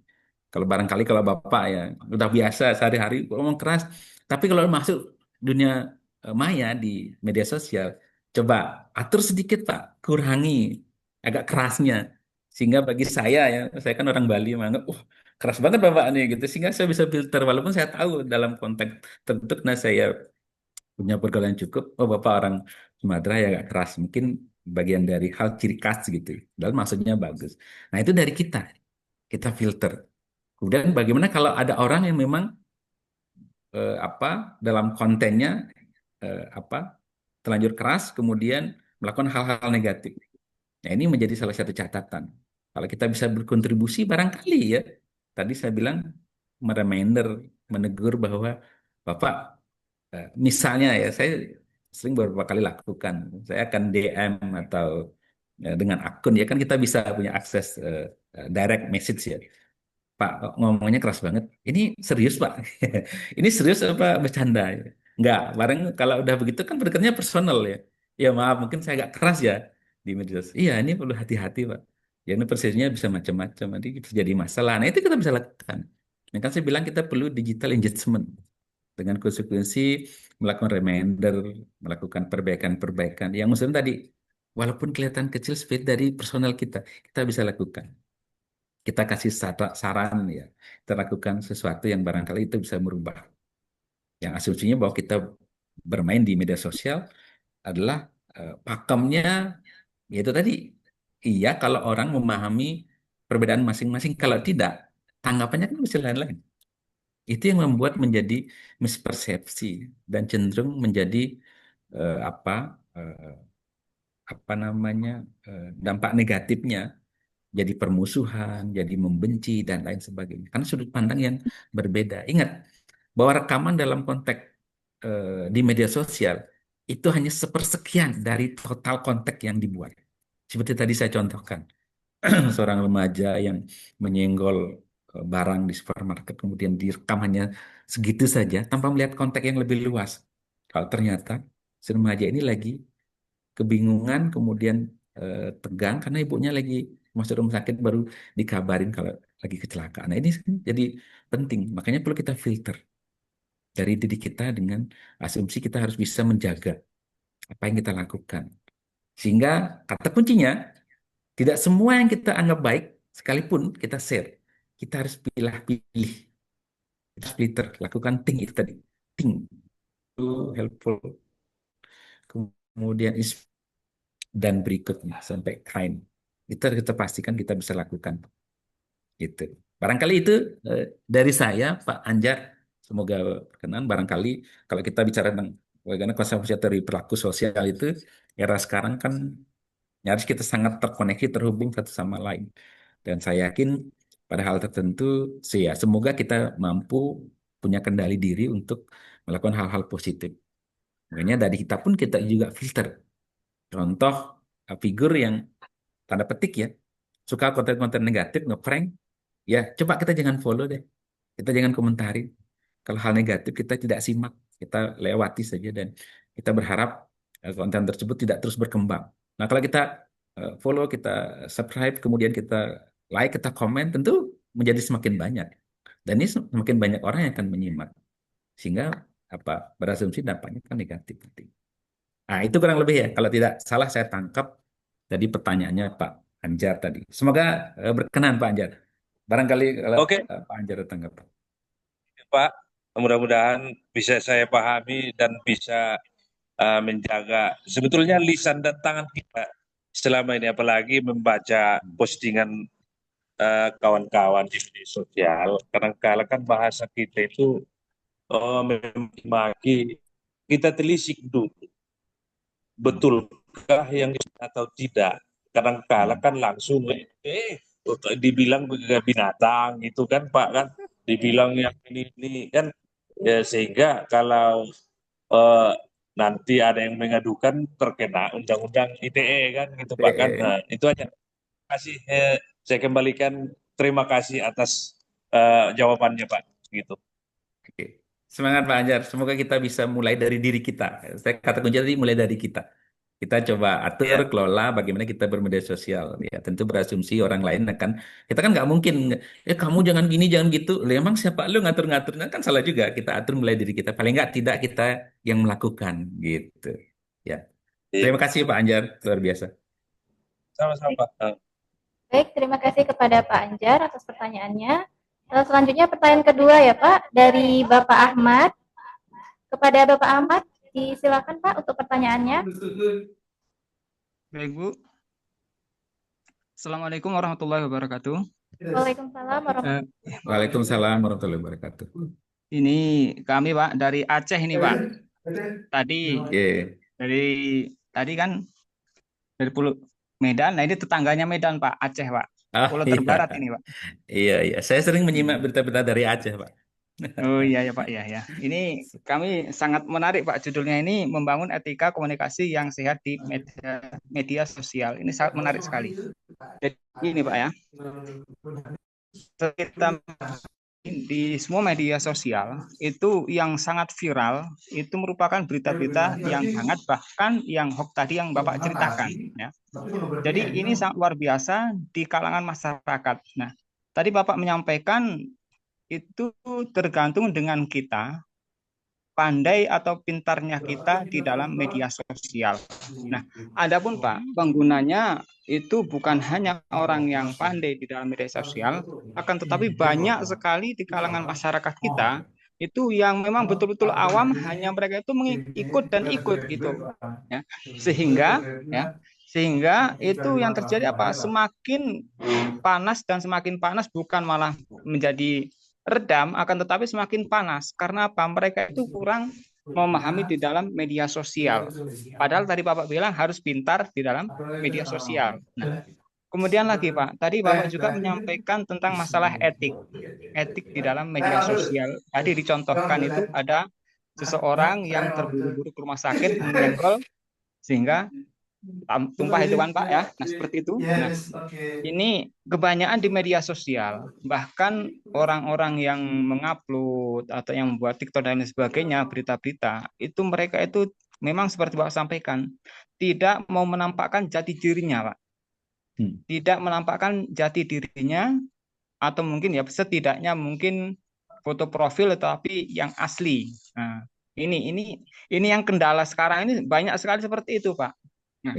Kalau barangkali kalau Bapak ya udah biasa sehari-hari ngomong keras, tapi kalau masuk dunia maya di media sosial, coba atur sedikit Pak, kurangi agak kerasnya. Sehingga bagi saya kan orang Bali menganggap, keras banget Bapak nih gitu. Sehingga saya bisa filter, walaupun saya tahu dalam konteks tertentu, nah saya punya pergaulan cukup. Oh, Bapak orang Sumatera ya agak keras. Mungkin bagian dari hal ciri khas gitu. Dan maksudnya bagus. Nah, itu dari kita. Kita filter. Kemudian bagaimana kalau ada orang yang memang dalam kontennya apa terlanjur keras kemudian melakukan hal-hal negatif. Nah, ini menjadi salah satu catatan. Kalau kita bisa berkontribusi barangkali ya. Tadi saya bilang mereminder, menegur bahwa Bapak misalnya ya, saya sering beberapa kali lakukan. Saya akan DM atau dengan akun ya kan kita bisa punya akses direct message ya. Pak ngomongnya keras banget. Ini serius Pak? Ini serius apa bercanda? Enggak, bareng kalau udah begitu kan berikutnya personal ya. Ya maaf, mungkin saya agak keras ya di media sosial. Iya, ini perlu hati-hati Pak. Ya ini persisnya bisa macam-macam. Nanti bisa jadi masalah. Nah itu kita bisa lakukan. Nah, kan saya bilang kita perlu digital engagement dengan konsekuensi melakukan reminder, melakukan perbaikan-perbaikan. Yang maksudnya tadi, walaupun kelihatan kecil seperti dari personal kita bisa lakukan. Kita kasih saran ya, kita lakukan sesuatu yang barangkali itu bisa merubah. Yang asumsinya bahwa kita bermain di media sosial adalah pakemnya, yaitu tadi, iya kalau orang memahami perbedaan masing-masing, kalau tidak, tanggapannya kan bisa lain-lain. Itu yang membuat menjadi mispersepsi dan cenderung menjadi eh, apa eh, apa namanya dampak negatifnya jadi permusuhan, jadi membenci dan lain sebagainya. Karena sudut pandang yang berbeda. Ingat bahwa rekaman dalam konteks di media sosial itu hanya sepersekian dari total kontak yang dibuat. Seperti tadi saya contohkan, seorang remaja yang menyenggol barang di supermarket kemudian direkam hanya segitu saja tanpa melihat konteks yang lebih luas. Kalau ternyata si remaja ini lagi kebingungan kemudian tegang karena ibunya lagi masuk rumah sakit baru dikabarin kalau lagi kecelakaan. Nah, ini jadi penting. Makanya perlu kita filter dari diri kita dengan asumsi kita harus bisa menjaga apa yang kita lakukan. Sehingga kata kuncinya tidak semua yang kita anggap baik sekalipun kita share. Kita harus pilih-pilih. Kita filter, lakukan think itu tadi. Think itu helpful. Kemudian dan berikutnya sampai kind. Itu harus kita pastikan kita bisa lakukan. Gitu. Barangkali itu dari saya, Pak Anjar. Semoga berkenan. Barangkali kalau kita bicara tentang bagaimana konsep dari perilaku sosial itu, era sekarang kan nyaris kita sangat terkoneksi, terhubung satu sama lain. Dan saya yakin pada hal tertentu, ya, semoga kita mampu punya kendali diri untuk melakukan hal-hal positif. Makanya dari kita pun kita juga filter. Contoh figur yang tanda petik ya, suka konten-konten negatif, ngeprank, ya coba kita jangan follow deh. Kita jangan komentari. Kalau hal negatif kita tidak simak, kita lewati saja dan kita berharap konten tersebut tidak terus berkembang. Nah, kalau kita follow, kita subscribe, kemudian kita like, kita komen, tentu menjadi semakin banyak. Dan ini semakin banyak orang yang akan menyimak. Sehingga apa berasumsi dampaknya kan negatif. Nah, itu kurang lebih ya. Kalau tidak salah saya tangkap tadi pertanyaannya Pak Anjar tadi. Semoga berkenan Pak Anjar. Barangkali kalau Oke, Pak Anjar tangkap. Pak, mudah-mudahan bisa saya pahami dan bisa menjaga sebetulnya lisan dan tangan kita selama ini, apalagi membaca postingan kawan-kawan di media sosial. Kadang-kala kan bahasa kita itu memaki, kita telisik dulu, betulkah yang atau tidak. Kadang-kala kan langsung dibilang binatang gitu kan Pak kan, dibilang yang ini kan, ya, sehingga kalau eh, nanti ada yang mengadukan terkena undang-undang ITE kan gitu Pak kan. Nah, itu aja. Kasih saya kembalikan, terima kasih atas jawabannya Pak gitu. Oke. Semangat Pak Anjar. Semoga kita bisa mulai dari diri kita. Saya kata kunci tadi mulai dari kita. Kita coba atur, Ya, kelola bagaimana kita bermedia sosial. Ya, tentu berasumsi orang lain akan, kita kan nggak mungkin, kamu jangan gini, jangan gitu. Lah, emang siapa lu ngatur-ngaturnya kan salah juga. Kita atur mulai diri kita. Paling nggak tidak kita yang melakukan gitu. Ya. iya. Terima kasih Pak Anjar, luar biasa. Sama-sama Pak. Baik, terima kasih kepada Pak Anjar atas pertanyaannya. Selanjutnya pertanyaan kedua ya Pak, dari Bapak Ahmad. Kepada Bapak Ahmad, disilakan Pak untuk pertanyaannya. Baik, Bu. Assalamualaikum warahmatullahi wabarakatuh. Waalaikumsalam warahmatullahi wabarakatuh. Waalaikumsalam warahmatullahi wabarakatuh. Ini kami, Pak, dari Aceh ini, Pak. Tadi Oke. tadi kan dari Pulau Medan. Nah, ini tetangganya Medan, Pak, Aceh, Pak. Ah, Pulau iya. terbarat ini, Pak. Iya, iya. Saya sering menyimak berita-berita dari Aceh, Pak. Oh iya ya Pak, ya ya. Ini kami sangat menarik Pak, judulnya ini membangun etika komunikasi yang sehat di media sosial. Ini sangat menarik sekali. Jadi ini Pak ya, kita di semua media sosial itu yang sangat viral itu merupakan berita-berita yang hangat, bahkan yang hoax tadi yang Bapak ceritakan ya. Jadi ini sangat luar biasa di kalangan masyarakat. Nah, tadi Bapak menyampaikan itu tergantung dengan kita pandai atau pintarnya kita di dalam media sosial. Nah, adapun Pak, penggunanya itu bukan hanya orang yang pandai di dalam media sosial, akan tetapi banyak sekali di kalangan masyarakat kita itu yang memang betul-betul awam, hanya mereka itu mengikut dan ikut gitu. Ya. Sehingga itu yang terjadi apa? Semakin panas dan semakin panas bukan malah menjadi redam, akan tetapi semakin panas. Karena apa? Mereka itu kurang memahami di dalam media sosial. Padahal tadi Bapak bilang harus pintar di dalam media sosial. Nah, kemudian lagi Pak, tadi Bapak juga menyampaikan tentang masalah etik. Etik di dalam media sosial. Tadi dicontohkan itu ada seseorang yang terburu-buru ke rumah sakit menyenggol sehingga tumpah itu kan Pak ya. Nah, seperti itu. Nah, ini kebanyakan di media sosial, bahkan orang-orang yang mengupload atau yang membuat TikTok dan lain sebagainya, berita-berita, itu mereka itu memang seperti Bapak sampaikan, tidak mau menampakkan jati dirinya, Pak. Tidak menampakkan jati dirinya, atau mungkin ya setidaknya mungkin foto profil tetapi yang asli. Nah, ini yang kendala sekarang ini banyak sekali seperti itu, Pak. Nah,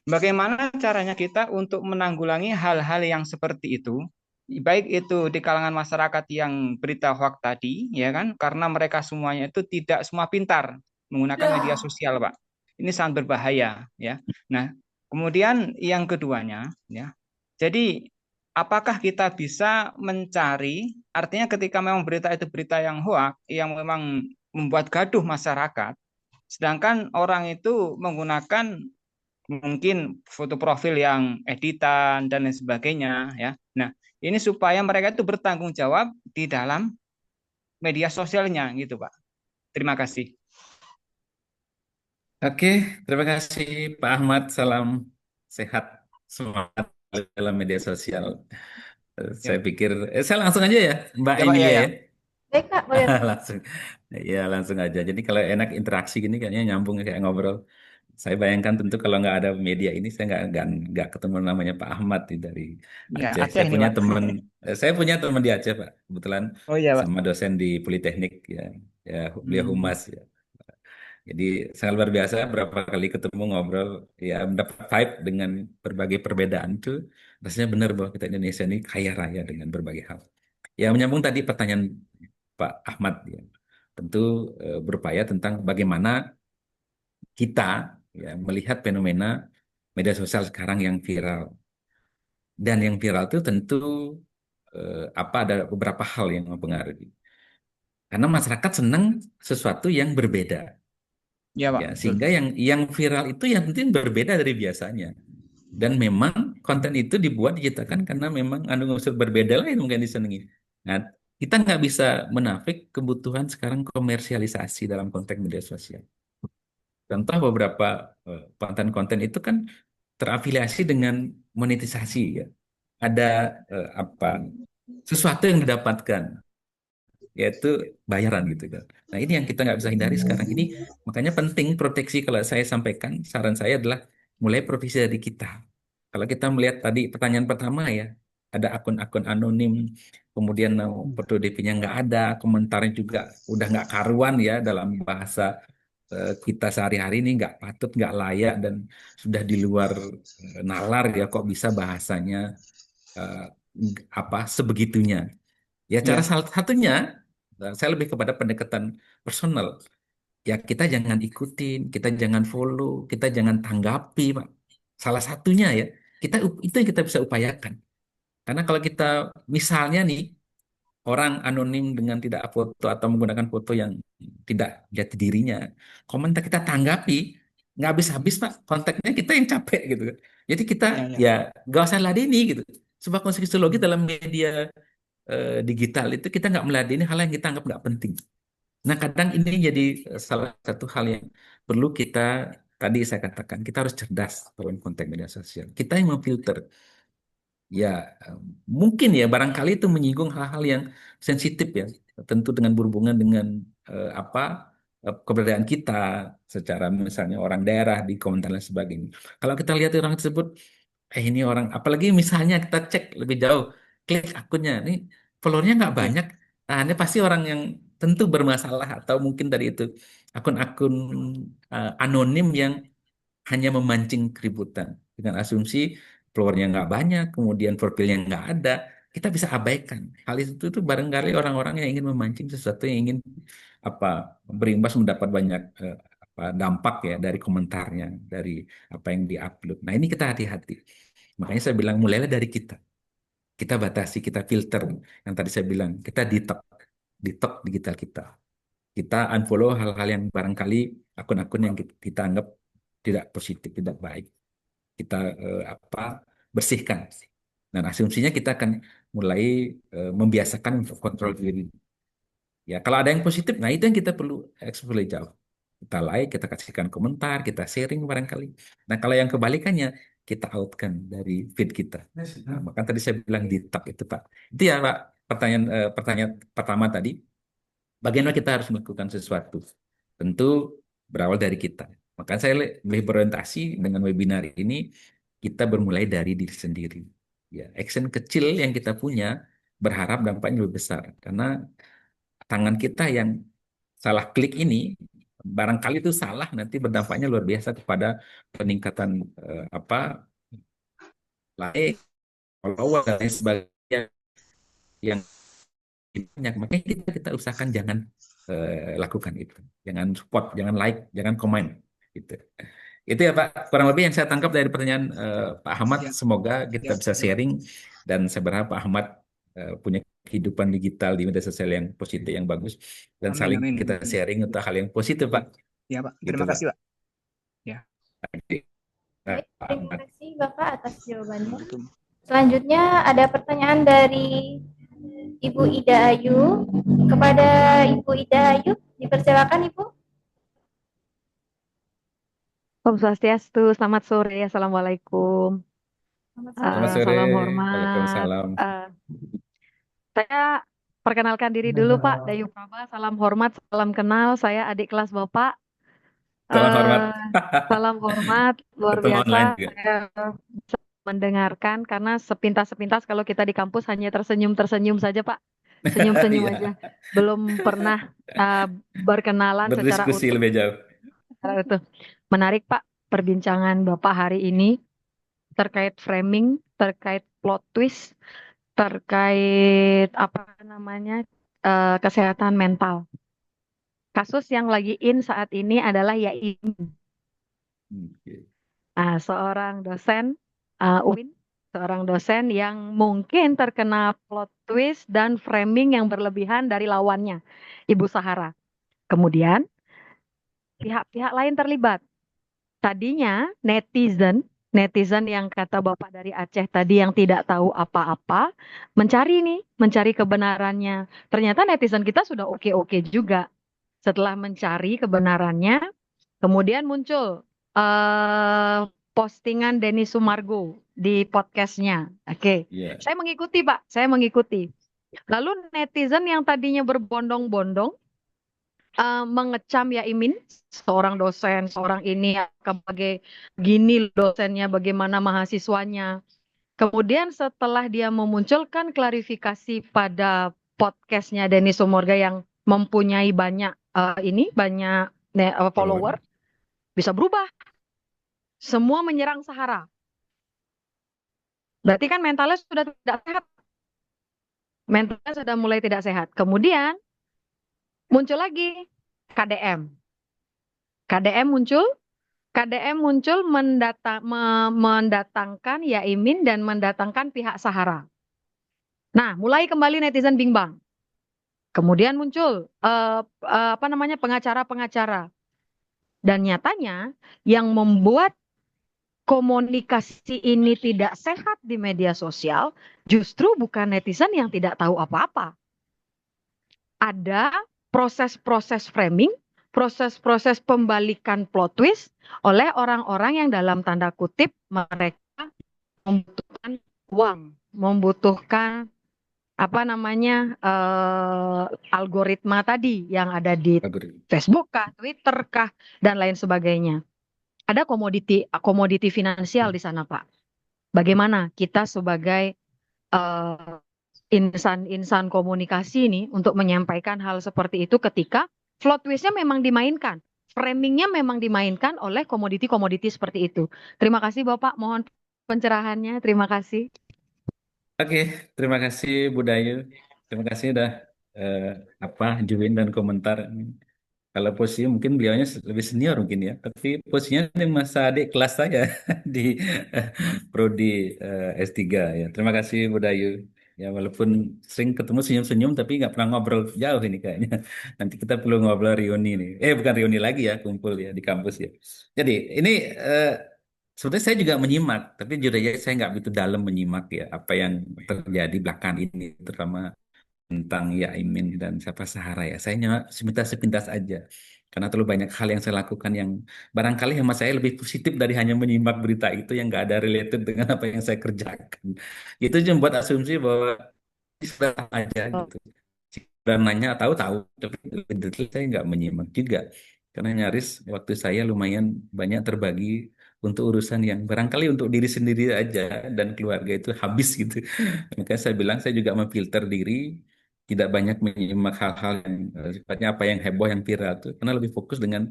bagaimana caranya kita untuk menanggulangi hal-hal yang seperti itu? Baik itu di kalangan masyarakat yang berita hoak tadi, ya kan? Karena mereka semuanya itu tidak semua pintar menggunakan media sosial, Pak. Ini sangat berbahaya, ya. Nah, kemudian yang keduanya, ya. Jadi, apakah kita bisa mencari, artinya ketika memang berita itu berita yang hoak, yang memang membuat gaduh masyarakat, sedangkan orang itu menggunakan mungkin foto profil yang editan dan lain sebagainya ya. Nah, ini supaya mereka itu bertanggung jawab di dalam media sosialnya gitu, Pak. Terima kasih. Oke, terima kasih Pak Ahmad. Salam sehat, semangat dalam media sosial. Saya Ya, pikir, saya langsung aja ya, Mbak ya Pak, ya Emilia ya. ya. Baik Kak, boleh Pak. Langsung, ya langsung aja. Jadi kalau enak interaksi gini kayaknya nyambung kayak ngobrol. Saya bayangkan tentu kalau nggak ada media ini saya nggak ketemu namanya Pak Ahmad nih dari Ya, Aceh. Aceh ini, Pak. Saya punya teman di Aceh Pak. Kebetulan Oh iya, Pak. sama dosen di Politeknik ya, ya beliau Hmm. humas ya. Jadi sangat luar biasa berapa kali ketemu ngobrol ya mendapat vibe dengan berbagai perbedaan itu rasanya benar bahwa kita Indonesia ini kaya raya dengan berbagai hal. Ya menyambung tadi pertanyaan Pak Ahmad ya. Tentu berupaya tentang bagaimana kita ya melihat fenomena media sosial sekarang yang viral. Dan yang viral itu tentu ada beberapa hal yang mempengaruhi. Karena masyarakat senang sesuatu yang berbeda. Ya, Pak, Ya, betul. sehingga yang viral itu yang penting berbeda dari biasanya. Dan memang konten itu dibuat diciptakan karena memang anu unsur berbeda lah yang mungkin disenangi. Nah, kita nggak bisa menafik kebutuhan sekarang komersialisasi dalam konteks media sosial. Contoh beberapa konten-konten itu kan terafiliasi dengan monetisasi ya. Ada apa sesuatu yang didapatkan yaitu bayaran gitu kan. Nah ini yang kita nggak bisa hindari sekarang ini makanya penting proteksi kalau saya sampaikan saran saya adalah mulai proteksi dari kita. Kalau kita melihat tadi pertanyaan pertama ya ada akun-akun anonim kemudian foto DP-nya nggak ada komentarnya juga udah nggak karuan ya dalam bahasa kita sehari-hari ini nggak patut nggak layak dan sudah di luar nalar ya kok bisa bahasanya eh, sebegitunya. Ya cara Ya, salah satunya, saya lebih kepada pendekatan personal. Ya kita jangan ikutin, kita jangan follow, kita jangan tanggapi, Pak. Salah satunya ya, itu yang kita bisa upayakan. Karena kalau kita misalnya nih orang anonim dengan tidak foto atau menggunakan foto yang tidak jati dirinya, komentar kita tanggapi, nggak habis-habis Pak. Konteksnya kita yang capek gitu kan. Jadi kita ya, ya. ya nggak usah ladeni gitu. Sebuah konstruksi dalam media digital itu kita nggak meladeni hal yang kita anggap nggak penting. Nah, kadang ini jadi salah satu hal yang perlu kita, tadi saya katakan, kita harus cerdas dalam konteks media sosial. Kita yang memfilter. Ya, eh, mungkin ya barangkali itu menyinggung hal-hal yang sensitif ya, tentu dengan berhubungan dengan keberadaan kita secara misalnya orang daerah di komentar dan sebagainya. Kalau kita lihat orang tersebut, ini orang, apalagi misalnya kita cek lebih jauh, klik akunnya, ini followernya nggak Ya, banyak, nah ini pasti orang yang tentu bermasalah atau mungkin dari itu akun-akun anonim yang hanya memancing keributan dengan asumsi followernya nggak banyak, kemudian profilnya nggak ada, kita bisa abaikan. Hal itu tuh barangkali orang-orang yang ingin memancing sesuatu yang ingin apa berimbas mendapat banyak dampak ya dari komentarnya, dari apa yang diupload. Nah ini kita hati-hati. Makanya saya bilang mulailah dari kita. Kita batasi, kita filter. Yang tadi saya bilang, kita detox, detox digital kita. Kita unfollow hal-hal yang barangkali akun-akun yang kita anggap tidak positif, tidak baik. Kita bersihkan. Dan asumsinya kita akan mulai membiasakan untuk kontrol diri. Ya, kalau ada yang positif, nah itu yang kita perlu eksplor lebih jauh. Kita like, kita kasihkan komentar, kita sharing barangkali. Nah, kalau yang kebalikannya, kita outkan dari feed kita. Nah, maka tadi saya bilang di tab itu, Pak. Itu ya, Pak, pertanyaan pertama tadi, bagaimana kita harus melakukan sesuatu. Tentu berawal dari kita. Maka saya lebih berorientasi dengan webinar ini, kita bermulai dari diri sendiri. Ya, action kecil yang kita punya, berharap dampaknya lebih besar. Karena tangan kita yang salah klik ini barangkali itu salah nanti berdampaknya luar biasa kepada peningkatan apa like, follower dan lain sebagainya yang banyak. Makanya kita usahakan jangan lakukan itu, jangan support, jangan like, jangan komen gitu. Itu ya Pak, kurang lebih yang saya tangkap dari pertanyaan Pak Ahmad. Siap, Semoga kita siap, bisa siap. sharing dan saya berharap Pak Ahmad punya kehidupan digital di media sosial yang positif, yang bagus, dan Amin, saling amin. kita sharing untuk hal yang positif Pak. Ya, Pak. Gitu Terima Pak. kasih, Pak. Ya, Baik, terima kasih Bapak atas jawabannya. betul. Selanjutnya ada pertanyaan dari Ibu Ida Ayu. Kepada Ibu Ida Ayu, dipersilakan Ibu. Om Swastiastu, selamat sore, Assalamualaikum. Selamat Selamat sore. sore. Salam hormat. Waalaikumsalam. Saya perkenalkan diri dulu Pak Dayu Praba, salam hormat, salam kenal, saya adik kelas Bapak. Salam hormat. Eh, salam hormat, luar Ketemu online biasa juga. saya bisa mendengarkan karena sepintas-sepintas kalau kita di kampus hanya tersenyum-tersenyum saja Pak, senyum-senyum Iya, aja, belum pernah berkenalan secara berdiskusi utuh. lebih jauh. Itu menarik Pak perbincangan Bapak hari ini terkait framing, terkait plot twist, terkait apa namanya kesehatan mental. Kasus yang lagi in saat ini adalah Yaimin. Oke. Seorang dosen UIN, seorang dosen yang mungkin terkena plot twist dan framing yang berlebihan dari lawannya, Ibu Sahara. Kemudian pihak-pihak lain terlibat. Tadinya netizen yang kata Bapak dari Aceh tadi yang tidak tahu apa-apa, mencari kebenarannya. Ternyata netizen kita sudah oke-oke juga. Setelah mencari kebenarannya, kemudian muncul postingan Denny Sumargo di podcastnya. Oke, Iya. saya mengikuti Pak, saya mengikuti. Lalu netizen yang tadinya berbondong-bondong mengecam Yaimin, seorang dosen, seorang ini sebagai gini dosennya, bagaimana mahasiswanya. Kemudian setelah dia memunculkan klarifikasi pada podcastnya Denny Sumorga yang mempunyai banyak banyak follower, bisa berubah. Semua menyerang Sahara. Berarti kan mentalnya sudah tidak sehat. Mentalnya sudah mulai tidak sehat. Kemudian muncul lagi KDM. KDM muncul mendatangkan Yaimin dan mendatangkan pihak Sahara. Nah, mulai kembali netizen bimbang. Kemudian muncul pengacara-pengacara. Dan nyatanya yang membuat komunikasi ini tidak sehat di media sosial justru bukan netizen yang tidak tahu apa-apa. Ada proses-proses framing, proses-proses pembalikan plot twist oleh orang-orang yang dalam tanda kutip mereka membutuhkan uang, membutuhkan algoritma tadi yang ada di Facebook kah, Twitter kah, dan lain sebagainya. Ada komoditi finansial di sana, Pak. Bagaimana kita sebagai insan komunikasi ini untuk menyampaikan hal seperti itu ketika plot twist-nya memang dimainkan, framingnya memang dimainkan oleh komoditi-komoditi seperti itu. Terima kasih Bapak, mohon pencerahannya. Terima kasih. Oke, terima kasih Bu Dayu. Terima kasih udah join dan komentar. Kalau posisinya mungkin beliaunya lebih senior mungkin ya, tapi posisinya ini masa adik kelas saya di prodi S3 ya. Terima kasih Bu Dayu. Ya walaupun sering ketemu senyum-senyum tapi nggak pernah ngobrol jauh ini kayaknya. Nanti kita perlu ngobrol reuni nih. Bukan reuni lagi ya, kumpul ya di kampus ya. Jadi ini sebenarnya saya juga menyimak, tapi jujur aja saya nggak begitu dalam menyimak ya apa yang terjadi belakangan ini, terutama tentang Yaimin dan siapa Sahara ya. Saya cuma sepintas-sepintas aja. Karena terlalu banyak hal yang saya lakukan yang barangkali hemat saya lebih positif dari hanya menyimak berita itu yang nggak ada related dengan apa yang saya kerjakan. Itu cuma buat asumsi bahwa sudah aja gitu. Dan nanya tahu-tahu, tapi lebih detail saya nggak menyimak juga. Karena nyaris waktu saya lumayan banyak terbagi untuk urusan yang barangkali untuk diri sendiri aja dan keluarga itu habis gitu. Makanya saya bilang saya juga memfilter diri, tidak banyak menyimak hal-hal yang sifatnya apa yang heboh, yang viral tuh, karena lebih fokus dengan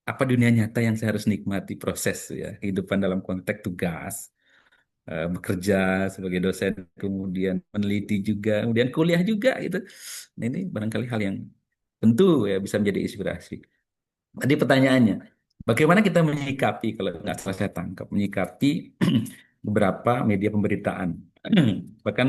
apa dunia nyata yang saya harus nikmati proses ya kehidupan dalam konteks tugas, bekerja sebagai dosen, kemudian meneliti juga, kemudian kuliah juga gitu. Nah, ini barangkali hal yang tentu ya bisa menjadi inspirasi. Tadi pertanyaannya, bagaimana kita menyikapi, kalau nggak salah saya tangkap, menyikapi beberapa media pemberitaan. Bahkan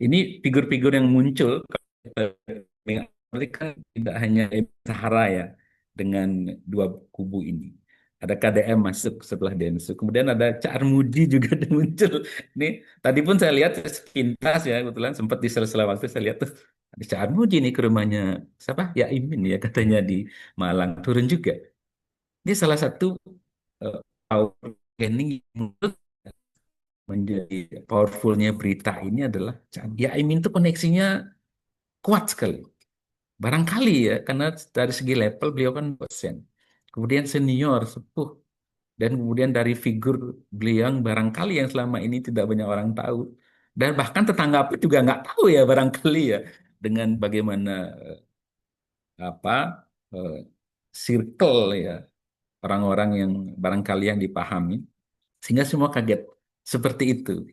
ini figur-figur yang muncul, berarti kan tidak hanya Sahara ya, dengan dua kubu ini. Ada KDM masuk setelah Densu. Kemudian ada Cak Armuji juga muncul. Ini tadi pun saya lihat sepintas ya, kebetulan sempat di sela-sela waktu saya lihat tuh ada Cak Armuji nih ke rumahnya siapa? Ya Imin ya katanya di Malang turun juga. Ini salah satu power gaining yang menurut menjadi powerfulnya berita ini adalah ya Imin itu koneksinya kuat sekali. Barangkali ya, karena dari segi level beliau kan dosen. Kemudian senior, sepuh. Dan kemudian dari figur beliau yang barangkali yang selama ini tidak banyak orang tahu. Dan bahkan tetangga pun juga nggak tahu ya barangkali ya. Dengan bagaimana apa eh, circle ya orang-orang yang barangkali yang dipahami. Sehingga semua kaget. Seperti itu.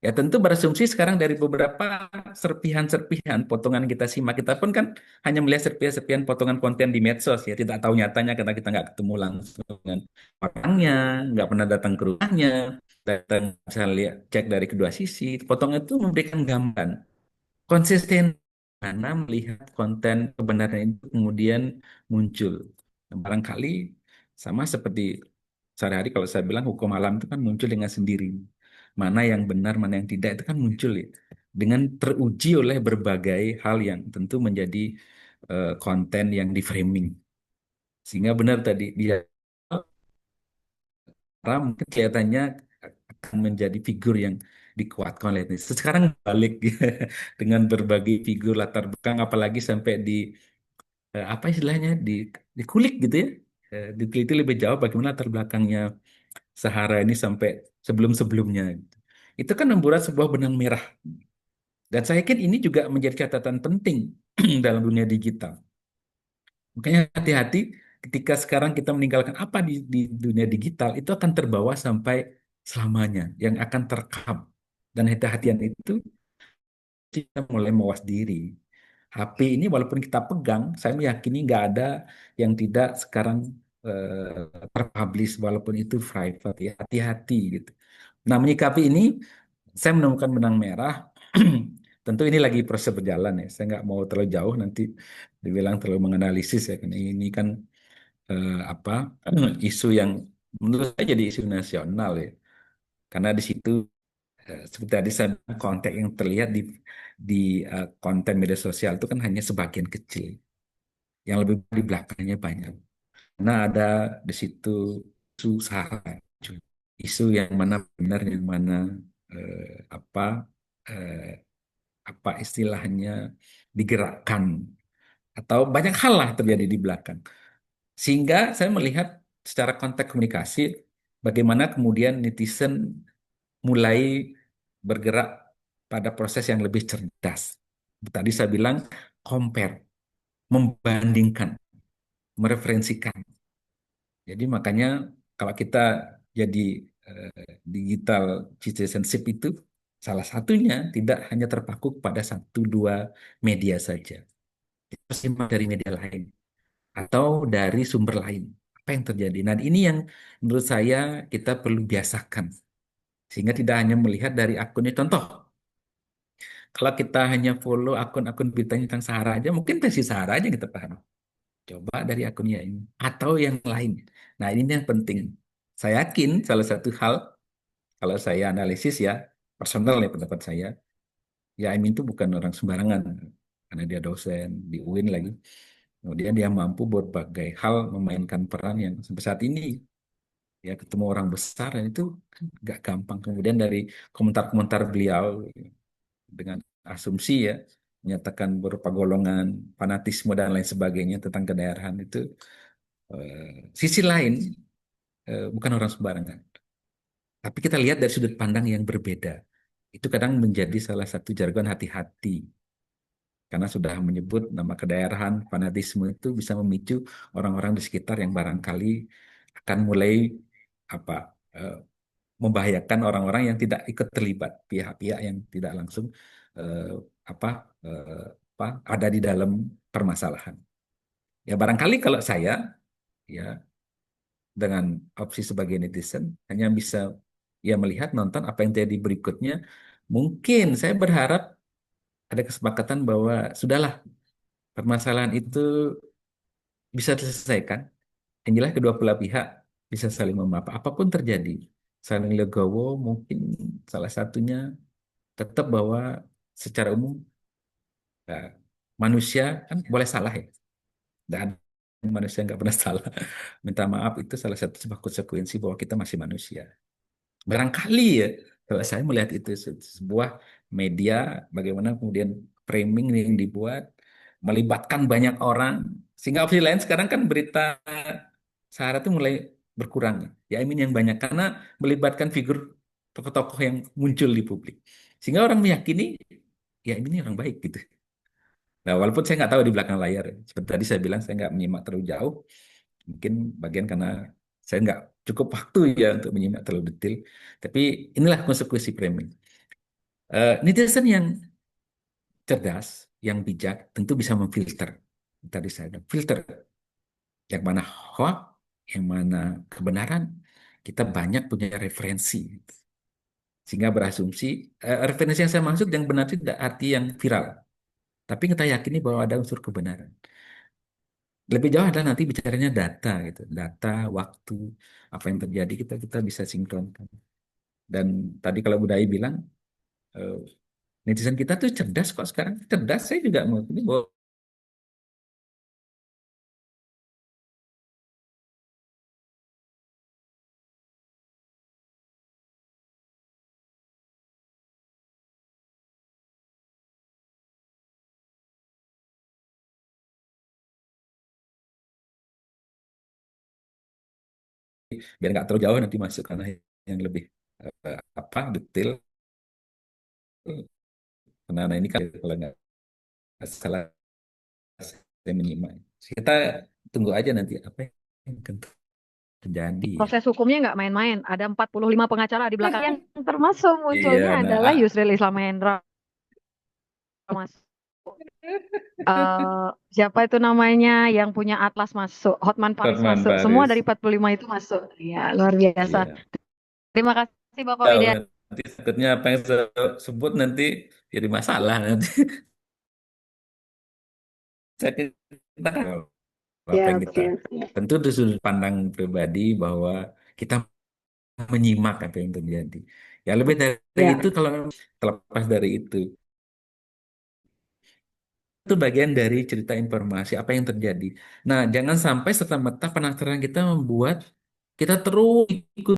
Ya tentu berasumsi sekarang dari beberapa serpihan-serpihan potongan kita simak, kita pun kan hanya melihat serpihan-serpihan potongan konten di medsos ya, tidak tahu nyatanya karena kita nggak ketemu langsung dengan orangnya, nggak pernah datang ke rumahnya, datang bisa lihat cek dari kedua sisi, potongan itu memberikan gambaran konsisten mana melihat konten kebenaran itu kemudian muncul. Nah, barangkali sama seperti sehari-hari kalau saya bilang hukum alam itu kan muncul dengan sendiri. Mana yang benar, mana yang tidak itu kan muncul ya. Dengan teruji oleh berbagai hal yang tentu menjadi konten yang di framing. Sehingga benar tadi dia mungkin kelihatannya akan menjadi figur yang dikuatkan oleh ini. Sekarang balik dengan berbagai figur latar belakang, apalagi sampai di apa istilahnya dikulik gitu ya, diteliti lebih jauh bagaimana latar belakangnya Sahara ini sampai sebelum-sebelumnya. Itu kan membuat sebuah benang merah. Dan saya yakin ini juga menjadi catatan penting dalam dunia digital. Makanya hati-hati ketika sekarang kita meninggalkan apa di dunia digital, itu akan terbawa sampai selamanya, yang akan terekam. Dan hati-hatian itu kita mulai mawas diri. HP ini walaupun kita pegang, saya meyakini nggak ada yang tidak sekarang terpublish walaupun itu private ya. Hati-hati gitu. Nah, menyikapi ini, saya menemukan benang merah. Tentu ini lagi proses berjalan ya. Saya nggak mau terlalu jauh nanti dibilang terlalu menganalisis ya. Karena ini kan apa isu yang menurut saya jadi isu nasional ya. Karena di situ seperti tadi saya bilang, konteks yang terlihat di konten media sosial itu kan hanya sebagian kecil. Yang lebih di belakangnya banyak. Nah, ada di situ isu SARA, isu yang mana benar, yang mana apa eh, apa istilahnya digerakkan atau banyak hal lah terjadi di belakang. Sehingga saya melihat secara konteks komunikasi bagaimana kemudian netizen mulai bergerak pada proses yang lebih cerdas. Tadi saya bilang compare, membandingkan, mereferensikan. Jadi makanya kalau kita jadi digital citizenship itu salah satunya tidak hanya terpaku pada satu dua media saja. Kita harus simak dari media lain atau dari sumber lain. Apa yang terjadi? Nah, ini yang menurut saya kita perlu biasakan. Sehingga tidak hanya melihat dari akunnya. Contoh, kalau kita hanya follow akun-akun beritanya tentang Sahara aja, mungkin versi Sahara aja kita paham. Coba dari akunnya ini. Atau yang lain. Nah, ini yang penting. Saya yakin salah satu hal, kalau saya analisis ya, personal ya pendapat saya, ya Imin itu bukan orang sembarangan. karena dia dosen di UIN lagi. Kemudian dia mampu berbagai hal memainkan peran yang sampai saat ini ya ketemu orang besar dan itu kan nggak gampang. Kemudian dari komentar-komentar beliau dengan asumsi ya menyatakan berupa golongan fanatisme dan lain sebagainya tentang kedaerahan itu sisi lain bukan orang sembarangan. Tapi kita lihat dari sudut pandang yang berbeda. Itu kadang menjadi salah satu jargon hati-hati. Karena sudah menyebut nama kedaerahan, fanatisme itu bisa memicu orang-orang di sekitar yang barangkali akan mulai apa eh, membahayakan orang-orang yang tidak ikut terlibat, pihak-pihak yang tidak langsung eh, apa eh, ada di dalam permasalahan. Ya barangkali kalau saya ya dengan opsi sebagai netizen hanya bisa ya melihat nonton apa yang terjadi berikutnya. Mungkin saya berharap ada kesepakatan bahwa sudahlah permasalahan itu bisa diselesaikan. Yang jelas kedua belah pihak bisa saling memaafkan. Apapun terjadi, saling legowo mungkin salah satunya tetap bahwa secara umum ya, manusia kan boleh salah ya. Dan manusia nggak pernah salah. Minta maaf itu salah satu sebuah konsekuensi bahwa kita masih manusia. Barangkali ya, kalau saya melihat itu sebuah media, bagaimana kemudian framing yang dibuat, melibatkan banyak orang, sehingga opsi lain sekarang kan berita sara itu mulai berkurang. Ya, I mean yang banyak, karena melibatkan figur tokoh-tokoh yang muncul di publik. Sehingga orang meyakini, ya ini orang baik gitu. Nah, walaupun saya nggak tahu di belakang layar, seperti tadi saya bilang, saya nggak menyimak terlalu jauh, mungkin bagian karena saya nggak cukup waktu ya untuk menyimak terlalu detail. Tapi inilah konsekuensi framing. Netizen yang cerdas, yang bijak, tentu bisa memfilter. Tadi saya bilang, filter yang mana hoax, yang mana kebenaran. Kita banyak punya referensi. Sehingga berasumsi, referensi yang saya maksud yang benar itu tidak arti yang viral. Tapi kita yakini bahwa ada unsur kebenaran. Lebih jauh adalah nanti bicaranya data gitu, data, waktu, apa yang terjadi kita kita bisa sinkronkan. Dan tadi kalau Budaya bilang eh, netizen kita tuh cerdas kok sekarang, cerdas saya juga mau ini bahwa biar nggak terlalu jauh nanti masuk karena yang lebih apa detail. Karena nah ini kalau nggak salah saya menyimak. Kita tunggu aja nanti apa yang akan terjadi ya. Proses hukumnya nggak main-main. Ada 45 pengacara di belakang yang termasuk Iya, munculnya nah, adalah Yusril Islam Hendra. Mas. Siapa itu namanya yang punya Atlas masuk, Hotman Paris Hotman masuk, semua Paris. dari 45 itu masuk. Ya, luar biasa. Iya. Terima kasih Bapak Tahu Widya. nanti takutnya apa yang saya sebut nanti jadi masalah nanti. Saya kita kan apa yang Siap, kita siap, siap. tentu dari sudut pandang pribadi bahwa kita menyimak apa yang terjadi. Ya lebih dari Ya, itu kalau terlepas dari itu bagian dari cerita informasi apa yang terjadi. Nah, jangan sampai serta-merta penasaran kita membuat kita terus ikut